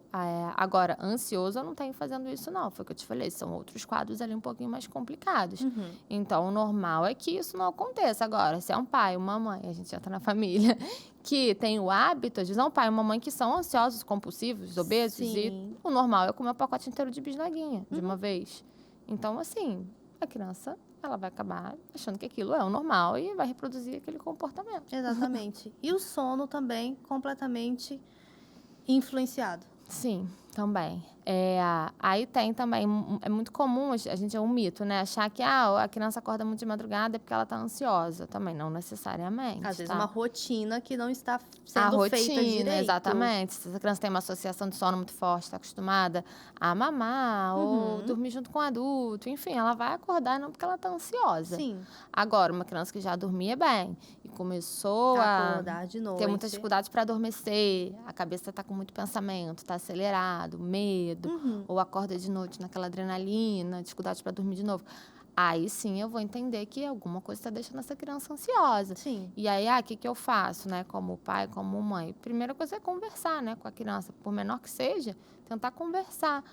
Agora, ansioso, eu não tenho fazendo isso, não. Foi o que eu te falei, são outros quadros ali um pouquinho mais complicados. Então, o normal é que isso não aconteça. Agora, se é um pai, uma mãe, a gente já tá na família, que tem o hábito de um pai e uma mãe que são ansiosos, compulsivos, obesos, e o normal é comer um pacote inteiro de bisnaguinha de uma vez. Então, assim, a criança, ela vai acabar achando que aquilo é o normal e vai reproduzir aquele comportamento. Exatamente. E o sono também completamente influenciado. Sim, também. Aí tem também, é muito comum, a gente é um mito, né? Achar que a criança acorda muito de madrugada porque ela tá ansiosa. Também, não necessariamente. Às vezes tá? uma rotina que não está sendo feita direito. Exatamente. Se a criança tem uma associação de sono muito forte, está acostumada a mamar ou dormir junto com o adulto, enfim, ela vai acordar não porque ela tá ansiosa. Sim. Agora, uma criança que já dormia bem e começou a acordar de noite, ter muitas dificuldades para adormecer, a cabeça tá com muito pensamento, tá acelerado, medo, ou acorda de noite naquela adrenalina, dificuldade para dormir de novo. Aí sim eu vou entender que alguma coisa está deixando essa criança ansiosa. Sim. E aí, o que eu faço, né? Como pai, como mãe? Primeira coisa é conversar, né, com a criança. Por menor que seja, tentar conversar.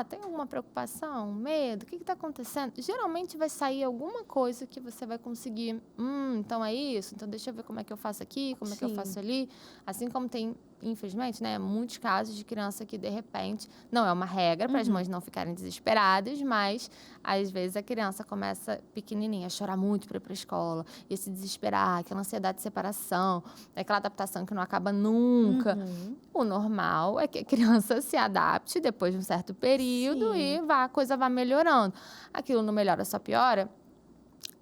Tem alguma preocupação, medo? O que está acontecendo? Geralmente vai sair alguma coisa que você vai conseguir. Então é isso? Então deixa eu ver como é que eu faço aqui, como é que eu faço ali. Assim como tem, infelizmente, né, muitos casos de criança que, de repente, não é uma regra para as mães não ficarem desesperadas, mas às vezes a criança começa pequenininha a chorar muito para ir para a escola, e se desesperar, aquela ansiedade de separação, aquela adaptação que não acaba nunca. O normal é que a criança se adapte depois de um certo período e a coisa vá melhorando. Aquilo não melhora, só piora.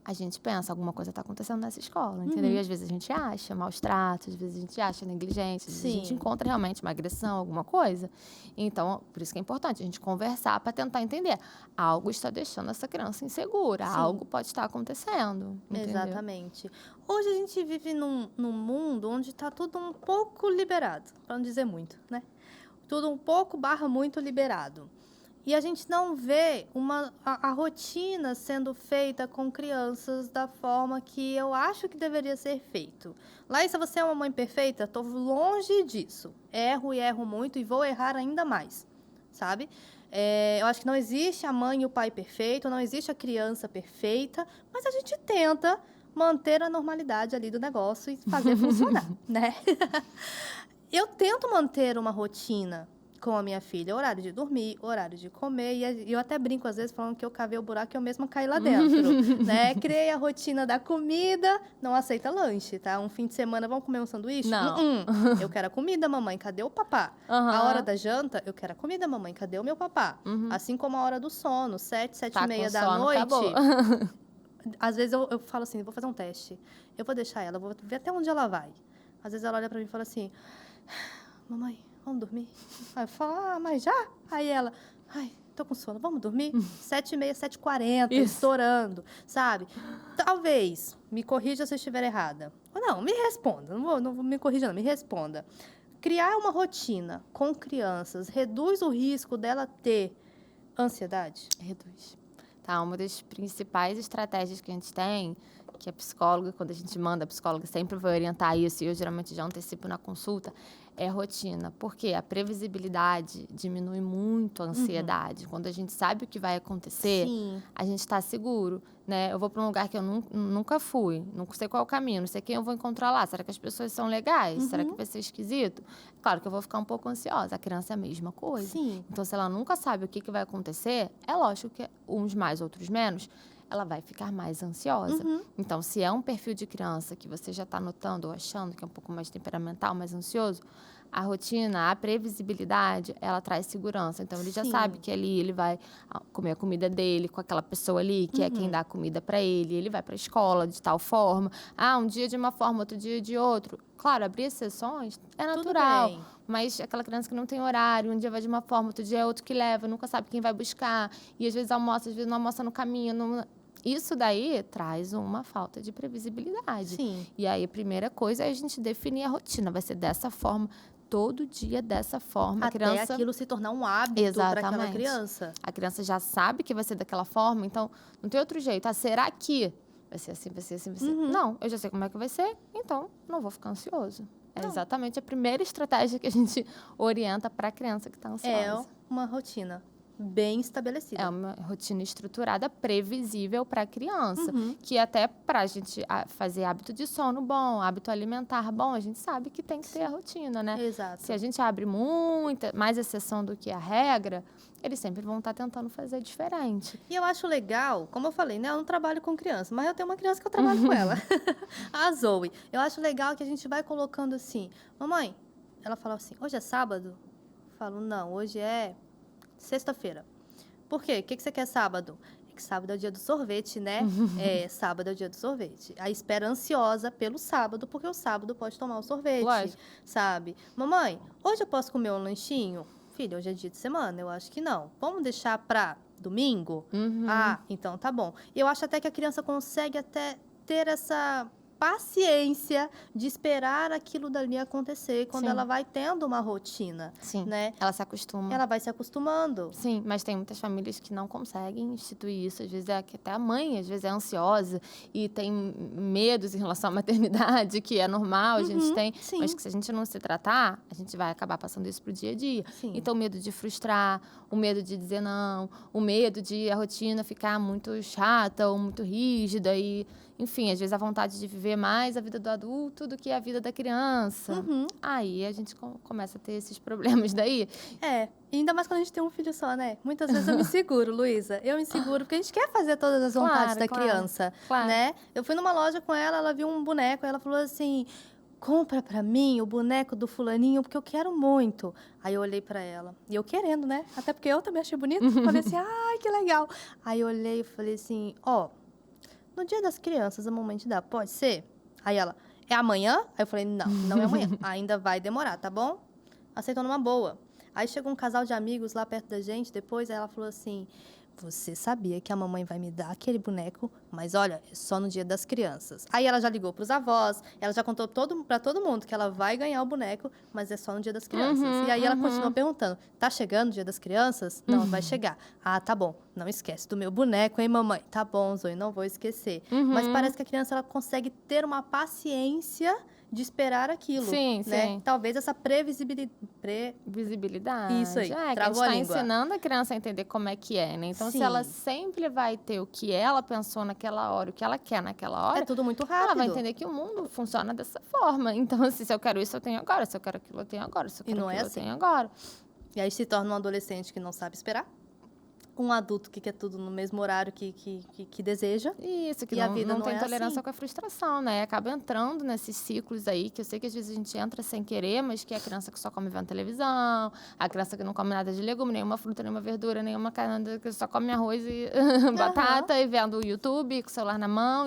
A gente pensa, alguma coisa está acontecendo nessa escola, entendeu? E às vezes a gente acha maus tratos, às vezes a gente acha negligência, às vezes a gente encontra realmente uma agressão, alguma coisa. Então, por isso que é importante a gente conversar para tentar entender. Algo está deixando essa criança insegura, algo pode estar acontecendo, entendeu? Exatamente. Hoje a gente vive num mundo onde está tudo um pouco liberado, para não dizer muito, né? Tudo um pouco / muito liberado. E a gente não vê a rotina sendo feita com crianças da forma que eu acho que deveria ser feito. Laísa, você é uma mãe perfeita? Estou longe disso. Erro e erro muito e vou errar ainda mais, sabe? Eu acho que não existe a mãe e o pai perfeito, não existe a criança perfeita, mas a gente tenta manter a normalidade ali do negócio e fazer funcionar, né? Eu tento manter uma rotina com a minha filha, horário de dormir, horário de comer, e eu até brinco às vezes falando que eu cavei o buraco e eu mesma caí lá dentro, né? Criei a rotina da comida, não aceita lanche, tá? Um fim de semana, vamos comer um sanduíche? Não. Eu quero a comida, mamãe, cadê o papá? A hora da janta, eu quero a comida, mamãe, cadê o meu papá? Assim como a hora do sono, 7h30 da noite. Acabou. Às vezes eu falo assim, vou fazer um teste, eu vou deixar ela, vou ver até onde ela vai. Às vezes ela olha pra mim e fala assim, mamãe, vamos dormir? Aí eu falo, mas já? Aí ela, tô com sono, vamos dormir? 7h30, 7h40, estourando, sabe? Talvez, me corrija se eu estiver errada. Ou não, me responda, não vou me corrija não, me responda. Criar uma rotina com crianças reduz o risco dela ter ansiedade? Reduz. Tá, uma das principais estratégias que a gente tem, que a psicóloga, quando a gente manda, a psicóloga sempre vai orientar isso, e eu geralmente já antecipo na consulta, é rotina. Porque a previsibilidade diminui muito a ansiedade. Quando a gente sabe o que vai acontecer, a gente está seguro, né? Eu vou para um lugar que eu nunca fui, não sei qual é o caminho, não sei quem eu vou encontrar lá. Será que as pessoas são legais? Será que vai ser esquisito? Claro que eu vou ficar um pouco ansiosa. A criança é a mesma coisa. Então, se ela nunca sabe o que vai acontecer, é lógico que uns mais, outros menos, ela vai ficar mais ansiosa. Então, se é um perfil de criança que você já está notando ou achando que é um pouco mais temperamental, mais ansioso, a rotina, a previsibilidade, ela traz segurança. Então, ele já sabe que ali ele vai comer a comida dele com aquela pessoa ali, que é quem dá a comida para ele. Ele vai para a escola de tal forma. Um dia de uma forma, outro dia de outro. Claro, abrir exceções é natural. Mas aquela criança que não tem horário, um dia vai de uma forma, outro dia é outro que leva, nunca sabe quem vai buscar. E às vezes almoça, às vezes não almoça no caminho. Isso daí traz uma falta de previsibilidade. E aí a primeira coisa é a gente definir a rotina. Vai ser dessa forma, todo dia dessa forma. Até aquilo se tornar um hábito para aquela criança. A criança já sabe que vai ser daquela forma, então não tem outro jeito. Será que vai ser assim, vai ser assim, vai ser? Não, eu já sei como é que vai ser, então não vou ficar ansioso. É exatamente a primeira estratégia que a gente orienta para a criança que está ansiosa. É uma rotina bem estabelecida. É uma rotina estruturada, previsível para a criança. Que até para a gente fazer hábito de sono bom, hábito alimentar bom, a gente sabe que tem que ter a rotina, né? Exato. Se a gente abre mais exceção do que a regra, eles sempre vão estar tentando fazer diferente. E eu acho legal, como eu falei, né? Eu não trabalho com criança, mas eu tenho uma criança que eu trabalho com ela. A Zoe. Eu acho legal que a gente vai colocando assim, mamãe, ela fala assim, hoje é sábado? Eu falo, não, hoje é sexta-feira. Por quê? O que você quer sábado? É que sábado é o dia do sorvete, né? Sábado é o dia do sorvete. A espera ansiosa pelo sábado, porque o sábado pode tomar o sorvete, sabe? Mamãe, hoje eu posso comer um lanchinho? Filha, hoje é dia de semana, eu acho que não. Vamos deixar para domingo? Então tá bom. Eu acho até que a criança consegue até ter essa paciência de esperar aquilo dali acontecer quando Sim. ela vai tendo uma rotina, Sim, né? ela se acostuma. Ela vai se acostumando. Sim, mas tem muitas famílias que não conseguem instituir isso. Às vezes que até a mãe, às vezes é ansiosa e tem medos em relação à maternidade, que é normal, a gente tem. Sim. Mas que se a gente não se tratar, a gente vai acabar passando isso pro dia a dia. Sim. Então, o medo de frustrar, o medo de dizer não, o medo de a rotina ficar muito chata ou muito rígida e... Enfim, às vezes a vontade de viver mais a vida do adulto do que a vida da criança. Aí a gente começa a ter esses problemas daí. Ainda mais quando a gente tem um filho só, né? Muitas vezes eu me seguro, Luísa. Eu me seguro, porque a gente quer fazer todas as vontades da criança, né? Eu fui numa loja com ela viu um boneco, ela falou assim... compra pra mim o boneco do fulaninho, porque eu quero muito. Aí eu olhei pra ela, e eu querendo, né? Até porque eu também achei bonito. Falei assim, ai, que legal. Aí eu olhei e falei assim, no dia das crianças, a mamãe te dá, pode ser? Aí ela, é amanhã? Aí eu falei, não é amanhã, ainda vai demorar, tá bom? Aceitou numa boa. Aí chegou um casal de amigos lá perto da gente, depois aí ela falou assim... você sabia que a mamãe vai me dar aquele boneco, mas olha, é só no dia das crianças. Aí ela já ligou pros avós, ela já contou pra todo mundo que ela vai ganhar o boneco, mas é só no dia das crianças. E aí ela continuou perguntando, tá chegando o dia das crianças? Não, vai chegar. Ah, tá bom, não esquece do meu boneco, hein, mamãe? Tá bom, Zoe, não vou esquecer. Mas parece que a criança ela consegue ter uma paciência de esperar aquilo, sim, né? sim. Talvez essa visibilidade. Isso aí, que a gente travou a tá língua. ensinando a criança a entender como é que é, né? Então, se ela sempre vai ter o que ela pensou naquela hora, o que ela quer naquela hora... é tudo muito rápido. Ela vai entender que o mundo funciona dessa forma. Então, assim, se eu quero isso, eu tenho agora. Se eu quero aquilo, eu tenho agora. Se eu quero aquilo, eu tenho agora. E aí se torna um adolescente que não sabe esperar. Um adulto que quer tudo no mesmo horário que deseja. Isso, que e não, a vida não tem é tolerância assim. com a frustração, né? Acaba entrando nesses ciclos aí, que eu sei que às vezes a gente entra sem querer, mas que é a criança que só come vendo televisão, a criança que não come nada de legume, nenhuma fruta, nenhuma verdura, nenhuma carne, que só come arroz e batata e vendo o YouTube com o celular na mão.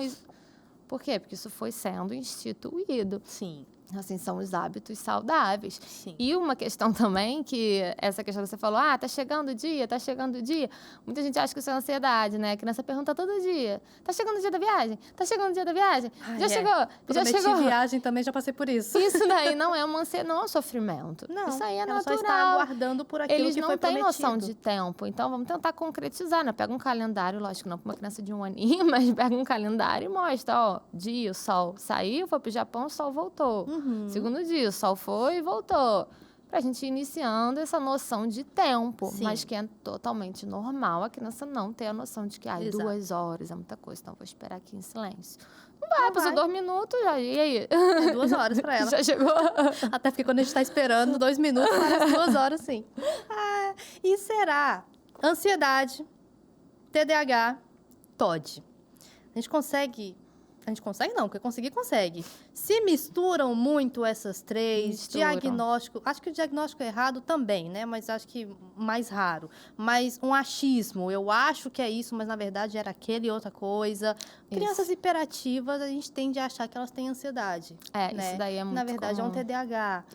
Por quê? Porque isso foi sendo instituído. Sim. Assim, são os hábitos saudáveis. Sim. E uma questão também, que essa questão que você falou, tá chegando o dia, tá chegando o dia. Muita gente acha que isso é ansiedade, né? A criança pergunta todo dia, tá chegando o dia da viagem? Tá chegando o dia da viagem? Já chegou? Já chegou? Viagem também, já passei por isso. Isso daí não é uma ansiedade, não é um sofrimento. Não, isso aí é ela natural. só está aguardando por aquilo Eles que não foi têm prometido. noção de tempo, então vamos tentar concretizar, né? Pega um calendário, lógico, não para uma criança de 1 aninho, mas pega um calendário e mostra, dia, o sol saiu, foi pro Japão, o sol voltou. Segundo dia, o sol foi e voltou. Pra gente ir iniciando essa noção de tempo, mas que é totalmente normal a criança não ter a noção de que 2 horas é muita coisa, então vou esperar aqui em silêncio. Não vai, passou 2 minutos, já, e aí? É 2 horas pra ela. Já chegou. Até porque quando a gente tá esperando 2 minutos, parece 2 horas, sim. E será? Ansiedade, TDAH, TOD. A gente consegue não, porque consegue. Se misturam muito essas três, diagnóstico, acho que o diagnóstico é errado também, né? Mas acho que mais raro. Mas um achismo, eu acho que é isso, mas na verdade era aquele outra coisa. Crianças hiperativas, a gente tende a achar que elas têm ansiedade. Né? Isso daí é muito Na verdade, comum. é um TDAH.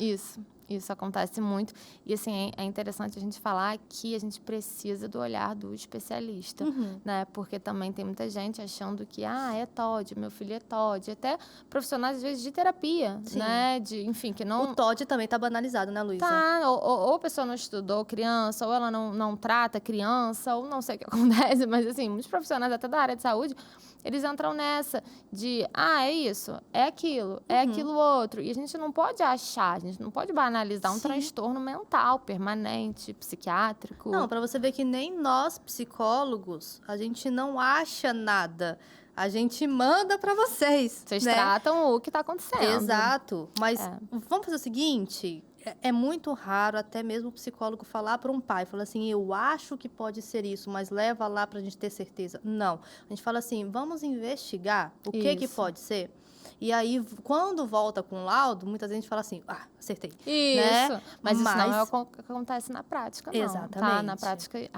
Isso acontece muito. E, assim, é interessante a gente falar que a gente precisa do olhar do especialista, né? Porque também tem muita gente achando que, é TOD, meu filho é TOD. Até profissionais, às vezes, de terapia, né? Enfim, que não... O TOD também tá banalizado, né, Luísa? Ou a pessoa não estudou criança, ou ela não trata criança, ou não sei o que acontece. Mas, assim, muitos profissionais até da área de saúde, eles entram nessa de, é isso, é aquilo outro. E a gente não pode achar, a gente não pode banalizar um transtorno mental permanente, psiquiátrico. Não, para você ver que nem nós, psicólogos, a gente não acha nada. A gente manda para vocês. Vocês tratam o que está acontecendo. Exato. Mas vamos fazer o seguinte... É muito raro até mesmo o psicólogo falar para um pai, falar assim, eu acho que pode ser isso, mas leva lá para a gente ter certeza. Não, a gente fala assim, vamos investigar o que pode ser. E aí, quando volta com o laudo, muitas vezes a gente fala assim, acertei. Isso, né? mas isso não é o que acontece na prática, não. Exatamente. Tá? Na prática...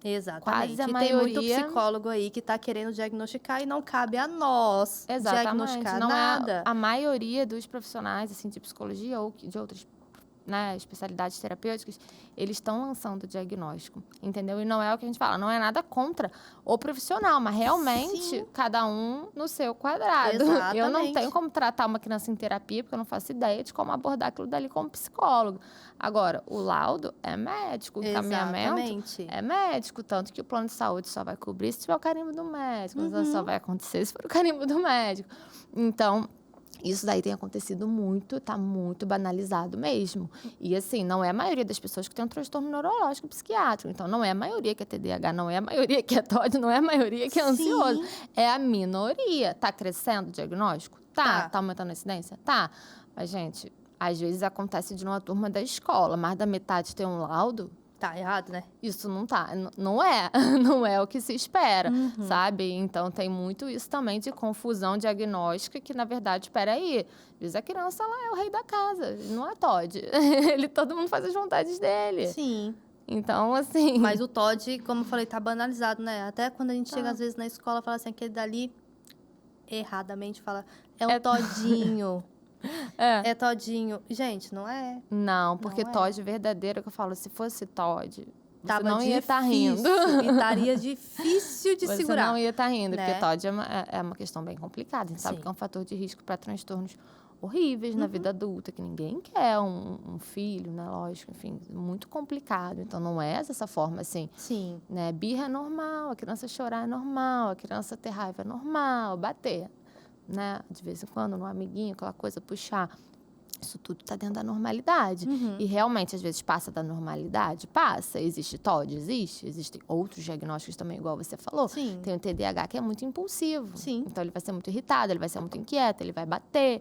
Exatamente. Quase a tem muito maioria... psicólogo aí que está querendo diagnosticar e não cabe a nós diagnosticar não nada. A maioria dos profissionais assim, de psicologia ou de outras né, especialidades terapêuticas, eles estão lançando o diagnóstico, entendeu? E não é o que a gente fala, não é nada contra o profissional, mas realmente Sim. cada um no seu quadrado. Exatamente. Eu não tenho como tratar uma criança em terapia, porque eu não faço ideia de como abordar aquilo dali como psicólogo. Agora, o laudo é médico, o encaminhamento é médico, tanto que o plano de saúde só vai cobrir se tiver o carimbo do médico, só vai acontecer se for o carimbo do médico. Então, isso daí tem acontecido muito, tá muito banalizado mesmo. E assim, não é a maioria das pessoas que tem um transtorno neurológico psiquiátrico. Então, não é a maioria que é TDAH, não é a maioria que é TOD, não é a maioria que é ansioso. É a minoria. Tá crescendo o diagnóstico? Tá. Tá aumentando a incidência? Tá. Mas, gente, às vezes acontece de uma turma da escola, mais da metade tem um laudo. Tá errado, né? Isso não tá, não é, não é o que se espera, sabe? Então, tem muito isso também de confusão diagnóstica, que, na verdade, espera aí, às vezes a criança, ela é o rei da casa, ele não é TOD, todo mundo faz as vontades dele. Sim. Então, assim... Mas o TOD, como eu falei, tá banalizado, né? Até quando a gente chega, às vezes, na escola, fala assim, aquele dali, erradamente, fala, é um todinho. É todinho. Gente, não é. Não, porque TOD verdadeiro, que eu falo, se fosse TOD, você não ia estar rindo. E estaria difícil de segurar. Você não ia estar rindo, né? porque TOD é uma questão bem complicada. A gente sabe que é um fator de risco para transtornos horríveis na vida adulta, que ninguém quer um filho, né? Lógico, enfim, muito complicado. Então, não é dessa forma, assim. Sim. Né? Birra é normal, a criança chorar é normal, a criança ter raiva é normal, bater, né? De vez em quando, no amiguinho, aquela coisa, puxar. Isso tudo está dentro da normalidade. E realmente, às vezes, passa da normalidade? Passa. Existe TOD? Existe. Existem outros diagnósticos também, igual você falou. Sim. Tem o TDAH, que é muito impulsivo. Sim. Então, ele vai ser muito irritado, ele vai ser muito inquieto, ele vai bater.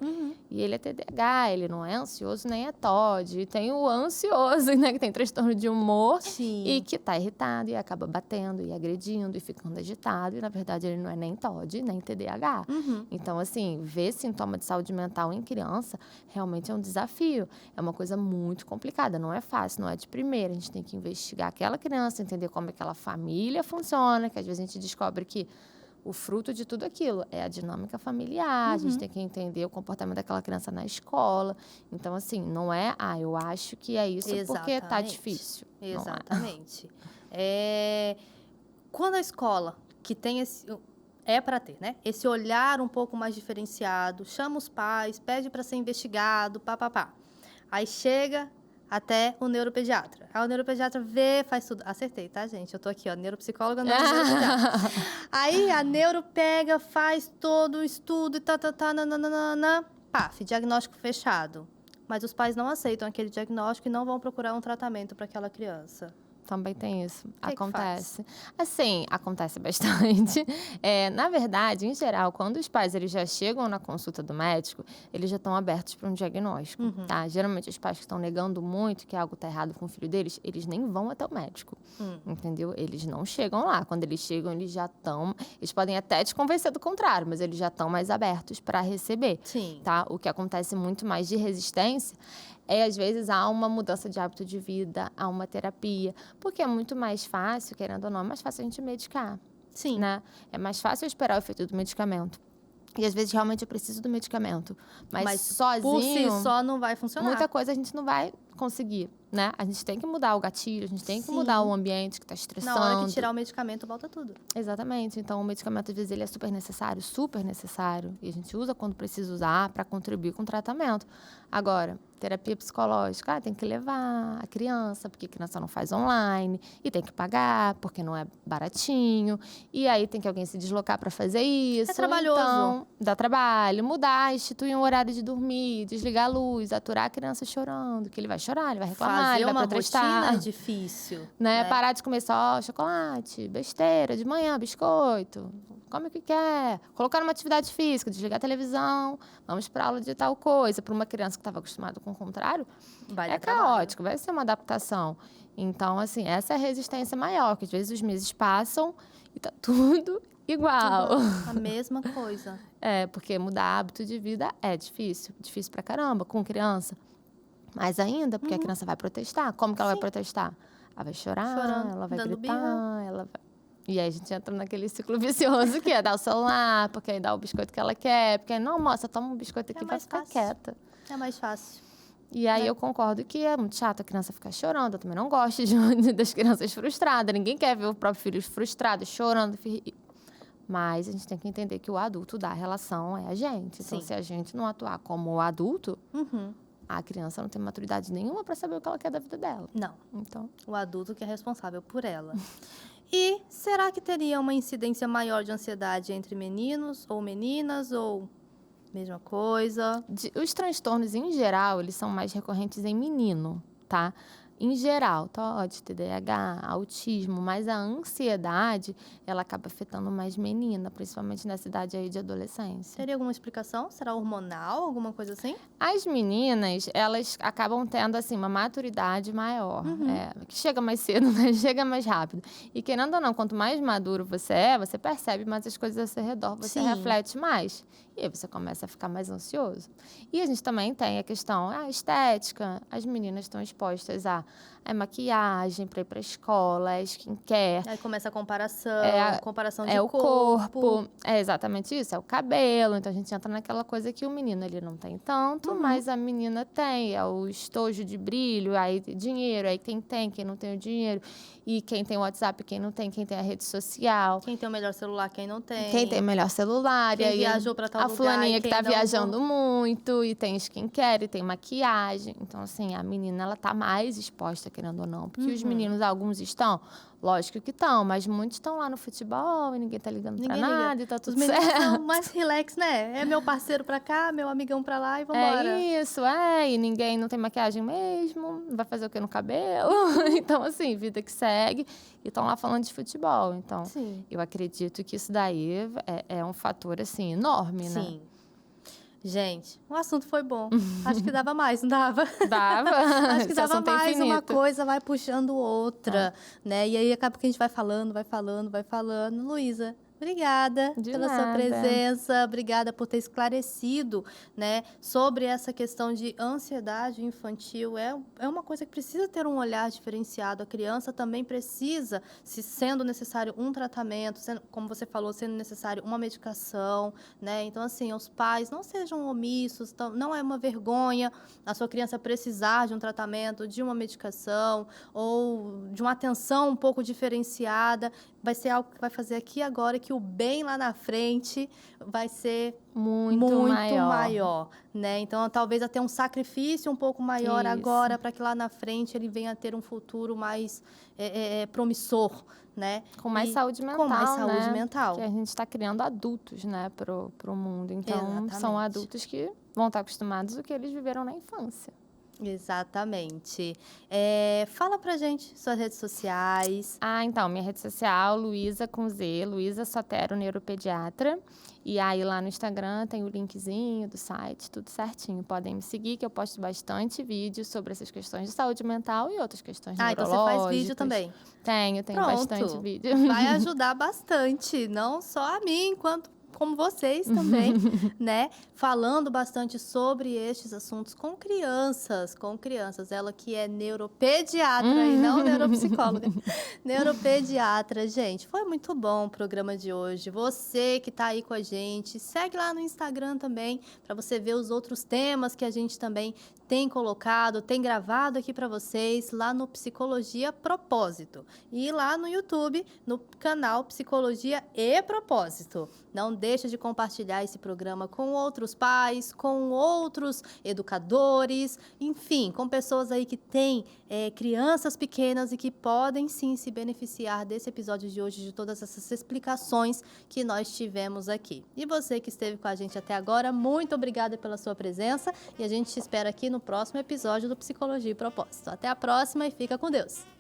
E ele é TDAH, ele não é ansioso nem é TOD. E tem o ansioso, né? Que tem transtorno de humor. Sim. E que está irritado e acaba batendo e agredindo e ficando agitado. E, na verdade, ele não é nem TOD, nem TDAH. Então, assim, ver sintoma de saúde mental em criança realmente é um desafio. É uma coisa muito complicada, não é fácil, não é de primeira. A gente tem que investigar aquela criança, entender como aquela família funciona, que às vezes a gente descobre que o fruto de tudo aquilo é a dinâmica familiar, a gente tem que entender o comportamento daquela criança na escola. Então, assim, não é, eu acho que é isso porque tá difícil. Exatamente. Quando a escola, que tem esse... É para ter, né? Esse olhar um pouco mais diferenciado, chama os pais, pede para ser investigado, papapá. Aí chega até o neuropediatra. Aí o neuropediatra vê, faz tudo. Acertei, tá, gente? Eu tô aqui, ó, neuropsicóloga, não neuropediatra. Aí a neuro pega, faz todo o estudo e nananana. Paf, diagnóstico fechado. Mas os pais não aceitam aquele diagnóstico e não vão procurar um tratamento para aquela criança. Também tem isso. Que acontece. Assim, acontece bastante. Na verdade, em geral, quando os pais eles já chegam na consulta do médico, eles já estão abertos para um diagnóstico, tá? Geralmente, os pais que estão negando muito que algo está errado com o filho deles, eles nem vão até o médico, entendeu? Eles não chegam lá. Quando eles chegam, eles já estão... Eles podem até te convencer do contrário, mas eles já estão mais abertos para receber, tá? O que acontece muito mais de resistência às vezes, há uma mudança de hábito de vida, há uma terapia. Porque é muito mais fácil, querendo ou não, é mais fácil a gente medicar. Sim. Né? É mais fácil eu esperar o efeito do medicamento. E, às vezes, realmente eu preciso do medicamento. Mas sozinho... por si só não vai funcionar. Muita coisa a gente não vai conseguir, né? A gente tem que mudar o gatilho, a gente tem que mudar o ambiente que está estressando. Na hora que tirar o medicamento, volta tudo. Exatamente. Então, o medicamento, às vezes, ele é super necessário. E a gente usa quando precisa usar para contribuir com o tratamento. Agora, terapia psicológica, tem que levar a criança, porque a criança não faz online, e tem que pagar, porque não é baratinho, e aí tem que alguém se deslocar para fazer isso. É trabalhoso. Então, dá trabalho, mudar, instituir um horário de dormir, desligar a luz, aturar a criança chorando, que ele vai chorar, ele vai reclamar, ele vai protestar. Fazer uma rotina difícil. Né? Parar de comer só chocolate, besteira, de manhã, biscoito, come o que quer, colocar numa atividade física, desligar a televisão, vamos para aula de tal coisa. Para uma criança que estava acostumada com o contrário, é caótico, vai ser uma adaptação. Então, assim, essa é a resistência maior, que às vezes os meses passam e tá tudo igual. A mesma coisa. Porque mudar hábito de vida é difícil pra caramba, com criança. Mais ainda, porque a criança vai protestar. Como que ela vai protestar? Ela vai chorar, chorando, ela vai gritar, birra. ela vai... E aí a gente entra naquele ciclo vicioso que é dar o celular, porque aí dá o biscoito que ela quer, porque aí, não, moça, toma um biscoito aqui, vai ficar quieta. É mais fácil. E aí eu concordo que é muito chato a criança ficar chorando. Eu também não gosto das crianças frustradas. Ninguém quer ver o próprio filho frustrado, chorando. Mas a gente tem que entender que o adulto da relação é a gente. Então, se a gente não atuar como o adulto, a criança não tem maturidade nenhuma para saber o que ela quer da vida dela. Não. Então, o adulto que é responsável por ela. E será que teria uma incidência maior de ansiedade entre meninos ou meninas ou mesma coisa? Os transtornos, em geral, eles são mais recorrentes em menino, tá? Em geral, TOD, TDAH, autismo, mas a ansiedade, ela acaba afetando mais menina, principalmente nessa idade aí de adolescência. Teria alguma explicação? Será hormonal, alguma coisa assim? As meninas, elas acabam tendo, assim, uma maturidade maior, que chega mais cedo, né? Chega mais rápido. E querendo ou não, quanto mais maduro você é, você percebe mais as coisas ao seu redor, você reflete mais. E aí você começa a ficar mais ansioso. E a gente também tem a questão, a estética. As meninas estão expostas a maquiagem para ir para a escola, a skincare. Aí começa a comparação, comparação de o corpo. É exatamente isso, é o cabelo. Então a gente entra naquela coisa que o menino ele não tem tanto, mas a menina tem. É o estojo de brilho, aí dinheiro, aí quem tem, quem não tem o dinheiro. E quem tem o WhatsApp, quem não tem, quem tem a rede social. Quem tem o melhor celular, quem não tem. Quem tem o melhor celular. Quem viajou para tal lugar. A fulaninha que tá viajando muito, e tem skincare, e tem maquiagem. Então, assim, a menina, ela tá mais exposta, querendo ou não. Porque os meninos, alguns estão, lógico que estão, mas muitos estão lá no futebol e ninguém tá ligando pra nada e tá tudo certo. Os meninos são mais relax, né? É meu parceiro pra cá, meu amigão pra lá e vambora. É isso, e ninguém não tem maquiagem mesmo, vai fazer o que no cabelo? Então, assim, vida que segue. E estão lá falando de futebol. Então, eu acredito que isso daí é um fator, assim, enorme, né? Sim. Gente, o assunto foi bom. Acho que dava mais, não dava? Dava. Acho que dava mais, uma coisa vai puxando outra, né? E aí acaba que a gente vai falando. Luísa, obrigada pela sua presença, obrigada por ter esclarecido, né, sobre essa questão de ansiedade infantil. É uma coisa que precisa ter um olhar diferenciado. A criança também precisa, se sendo necessário um tratamento, como você falou, sendo necessário uma medicação, né? Então, assim, os pais não sejam omissos, não é uma vergonha a sua criança precisar de um tratamento, de uma medicação ou de uma atenção um pouco diferenciada. Vai ser algo que vai fazer aqui agora, que o bem lá na frente vai ser muito maior, né? Então, talvez até um sacrifício um pouco maior agora, para que lá na frente ele venha a ter um futuro mais promissor, né? Com mais saúde mental, Com mais saúde mental. Porque a gente está criando adultos, né, pro mundo. Então, são adultos que vão estar acostumados ao que eles viveram na infância. Exatamente. Fala pra gente suas redes sociais. Então, minha rede social, Luísa com Z, Luísa Sotero, neuropediatra. E aí lá no Instagram tem o linkzinho do site, tudo certinho. Podem me seguir, que eu posto bastante vídeo sobre essas questões de saúde mental e outras questões neurológicas. Então você faz vídeo também? Tenho bastante vídeo. Vai ajudar bastante, não só a mim, como vocês também, né? Falando bastante sobre estes assuntos com crianças. Ela que é neuropediatra e não neuropsicóloga. Neuropediatra, gente. Foi muito bom o programa de hoje. Você que tá aí com a gente, segue lá no Instagram também, para você ver os outros temas que a gente também tem colocado, tem gravado aqui para vocês lá no Psicologia Propósito. E lá no YouTube, no canal Psicologia e Propósito. Não deixa de compartilhar esse programa com outros pais, com outros educadores, enfim, com pessoas aí que têm crianças pequenas e que podem sim se beneficiar desse episódio de hoje, de todas essas explicações que nós tivemos aqui. E você que esteve com a gente até agora, muito obrigada pela sua presença e a gente te espera aqui no próximo episódio do Psicologia e Propósito. Até a próxima e fica com Deus!